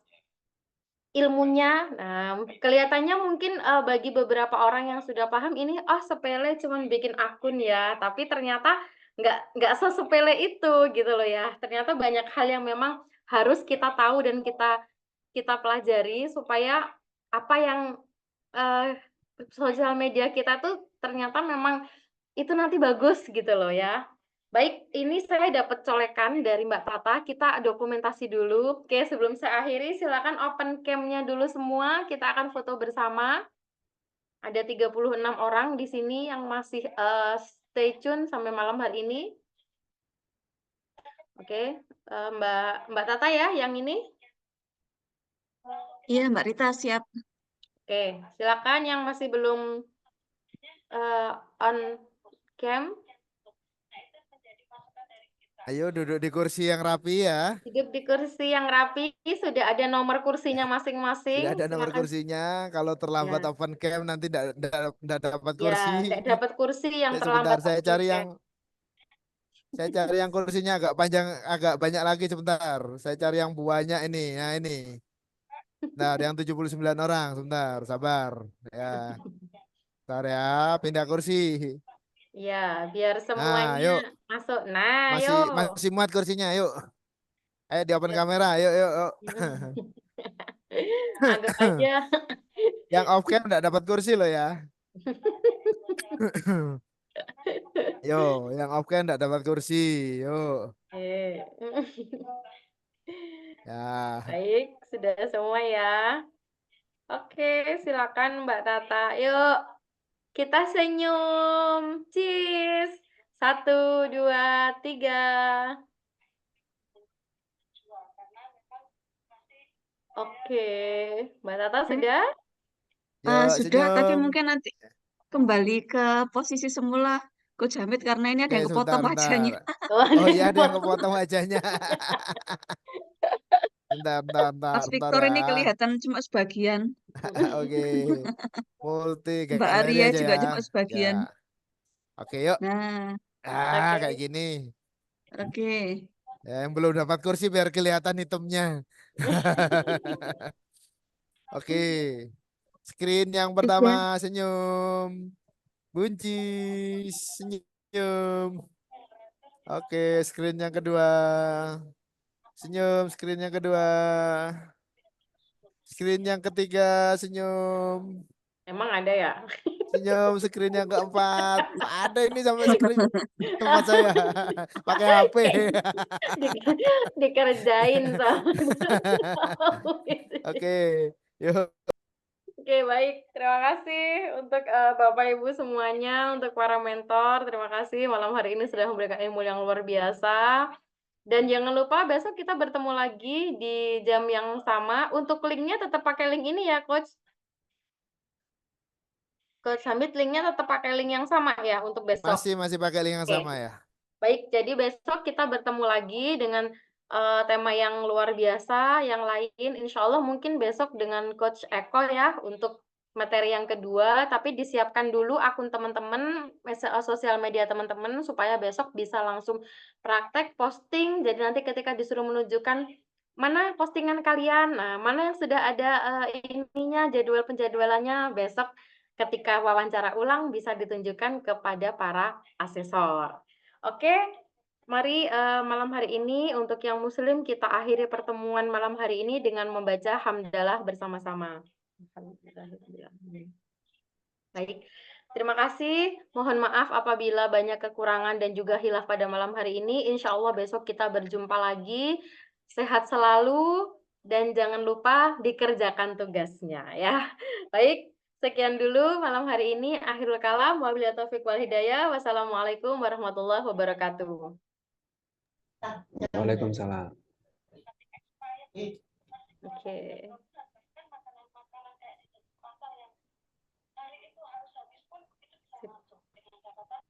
ilmunya. Nah, kelihatannya mungkin bagi beberapa orang yang sudah paham ini, oh sepele cuman bikin akun ya, tapi ternyata nggak sesepele itu gitu loh ya. Ternyata banyak hal yang memang harus kita tahu dan kita pelajari supaya apa yang sosial media kita tuh ternyata memang itu nanti bagus gitu loh ya. Baik, ini saya dapat colekan dari Mbak Tata, kita dokumentasi dulu. Oke, sebelum saya akhiri, silakan open cam-nya dulu semua, kita akan foto bersama. Ada 36 orang di sini yang masih stay tune sampai malam hari ini. Oke, Mbak Tata ya, yang ini. Iya, Mbak Rita siap. Oke, silakan yang masih belum on cam. Ayo duduk di kursi yang rapi ya. Duduk di kursi yang rapi, sudah ada nomor kursinya masing-masing. Sudah ada nomor Silakan. kursinya. Kalau terlambat Ya, open cam nanti tidak dapat ya, kursi. nggak dapat kursi yang Sebentar terlambat open cam. saya cari yang kursinya agak panjang, agak banyak lagi sebentar. Saya cari yang banyak ini. Nah, ini. Nah, yang 79 orang. Sebentar, sabar. Ya. Bentar ya, pindah kursi. Ya, biar Nah, semuanya yuk. masuk. Nah, Masih yuk. masih muat kursinya, yuk. Ayo di open Ya. kamera, yuk, yuk, yuk. Anggap aja. Yang off cam enggak dapat kursi loh ya. Yo, yang off cam enggak dapat kursi. Yuk. Eh. Ya. Baik, sudah semua ya. Oke, silakan Mbak Tata. Yuk, kita senyum. Cheers. 1, 2, 3. Oke, Mbak Tata sudah? Yuk, Sudah, tapi senyum. mungkin nanti kembali ke posisi semula Coach Hamid karena ini ada Oke, yang sebentar, kepotong wajahnya. bentar. Oh, Oh iya, ada yang kepotong. kepotong wajahnya. Bentar, Mas bentar Victor ya. ini kelihatan cuma sebagian. Oke. Multi Mbak galeri Arya aja juga ya. cuma sebagian. Ya. Oke, yuk. Nah, Kayak Oke. gini. oke. Ya, yang belum dapat kursi biar kelihatan hitamnya. Oke. Screen yang pertama Sudah. senyum. Buncis senyum. Oke, screen yang kedua. Senyum, screen yang kedua. Screen yang ketiga senyum. Emang ada ya? Senyum, screen yang keempat. Ada ini sampai screen tempat saya. Pakai HP. Dikerjain sama. Oke, yuk. Oke, baik. Terima kasih untuk Bapak Ibu semuanya, untuk para mentor. Terima kasih malam hari ini sudah memberikan ilmu yang luar biasa. Dan jangan lupa besok kita bertemu lagi di jam yang sama. Untuk linknya tetap pakai link ini ya, Coach. Coach Hamid, linknya tetap pakai link yang sama ya untuk besok. Masih pakai link yang Oke. sama ya. Baik, jadi besok kita bertemu lagi dengan tema yang luar biasa, yang lain. Insya Allah mungkin besok dengan Coach Eko ya untuk materi yang kedua. Tapi disiapkan dulu akun teman-teman, sosial media teman-teman supaya besok bisa langsung praktek posting. Jadi nanti ketika disuruh menunjukkan mana postingan kalian, nah mana yang sudah ada ininya, jadwal penjadwalannya besok ketika wawancara ulang bisa ditunjukkan kepada para asesor. Oke, mari malam hari ini untuk yang muslim kita akhiri pertemuan malam hari ini dengan membaca hamdalah bersama-sama. Baik, terima kasih. Mohon maaf apabila banyak kekurangan dan juga hilaf pada malam hari ini. Insya Allah besok kita berjumpa lagi. Sehat selalu dan jangan lupa dikerjakan tugasnya ya. Baik, sekian dulu malam hari ini. Akhirul kalam. Wabillahi taufiq wal hidayah. Wassalamualaikum warahmatullahi wabarakatuh. Waalaikumsalam. Oke.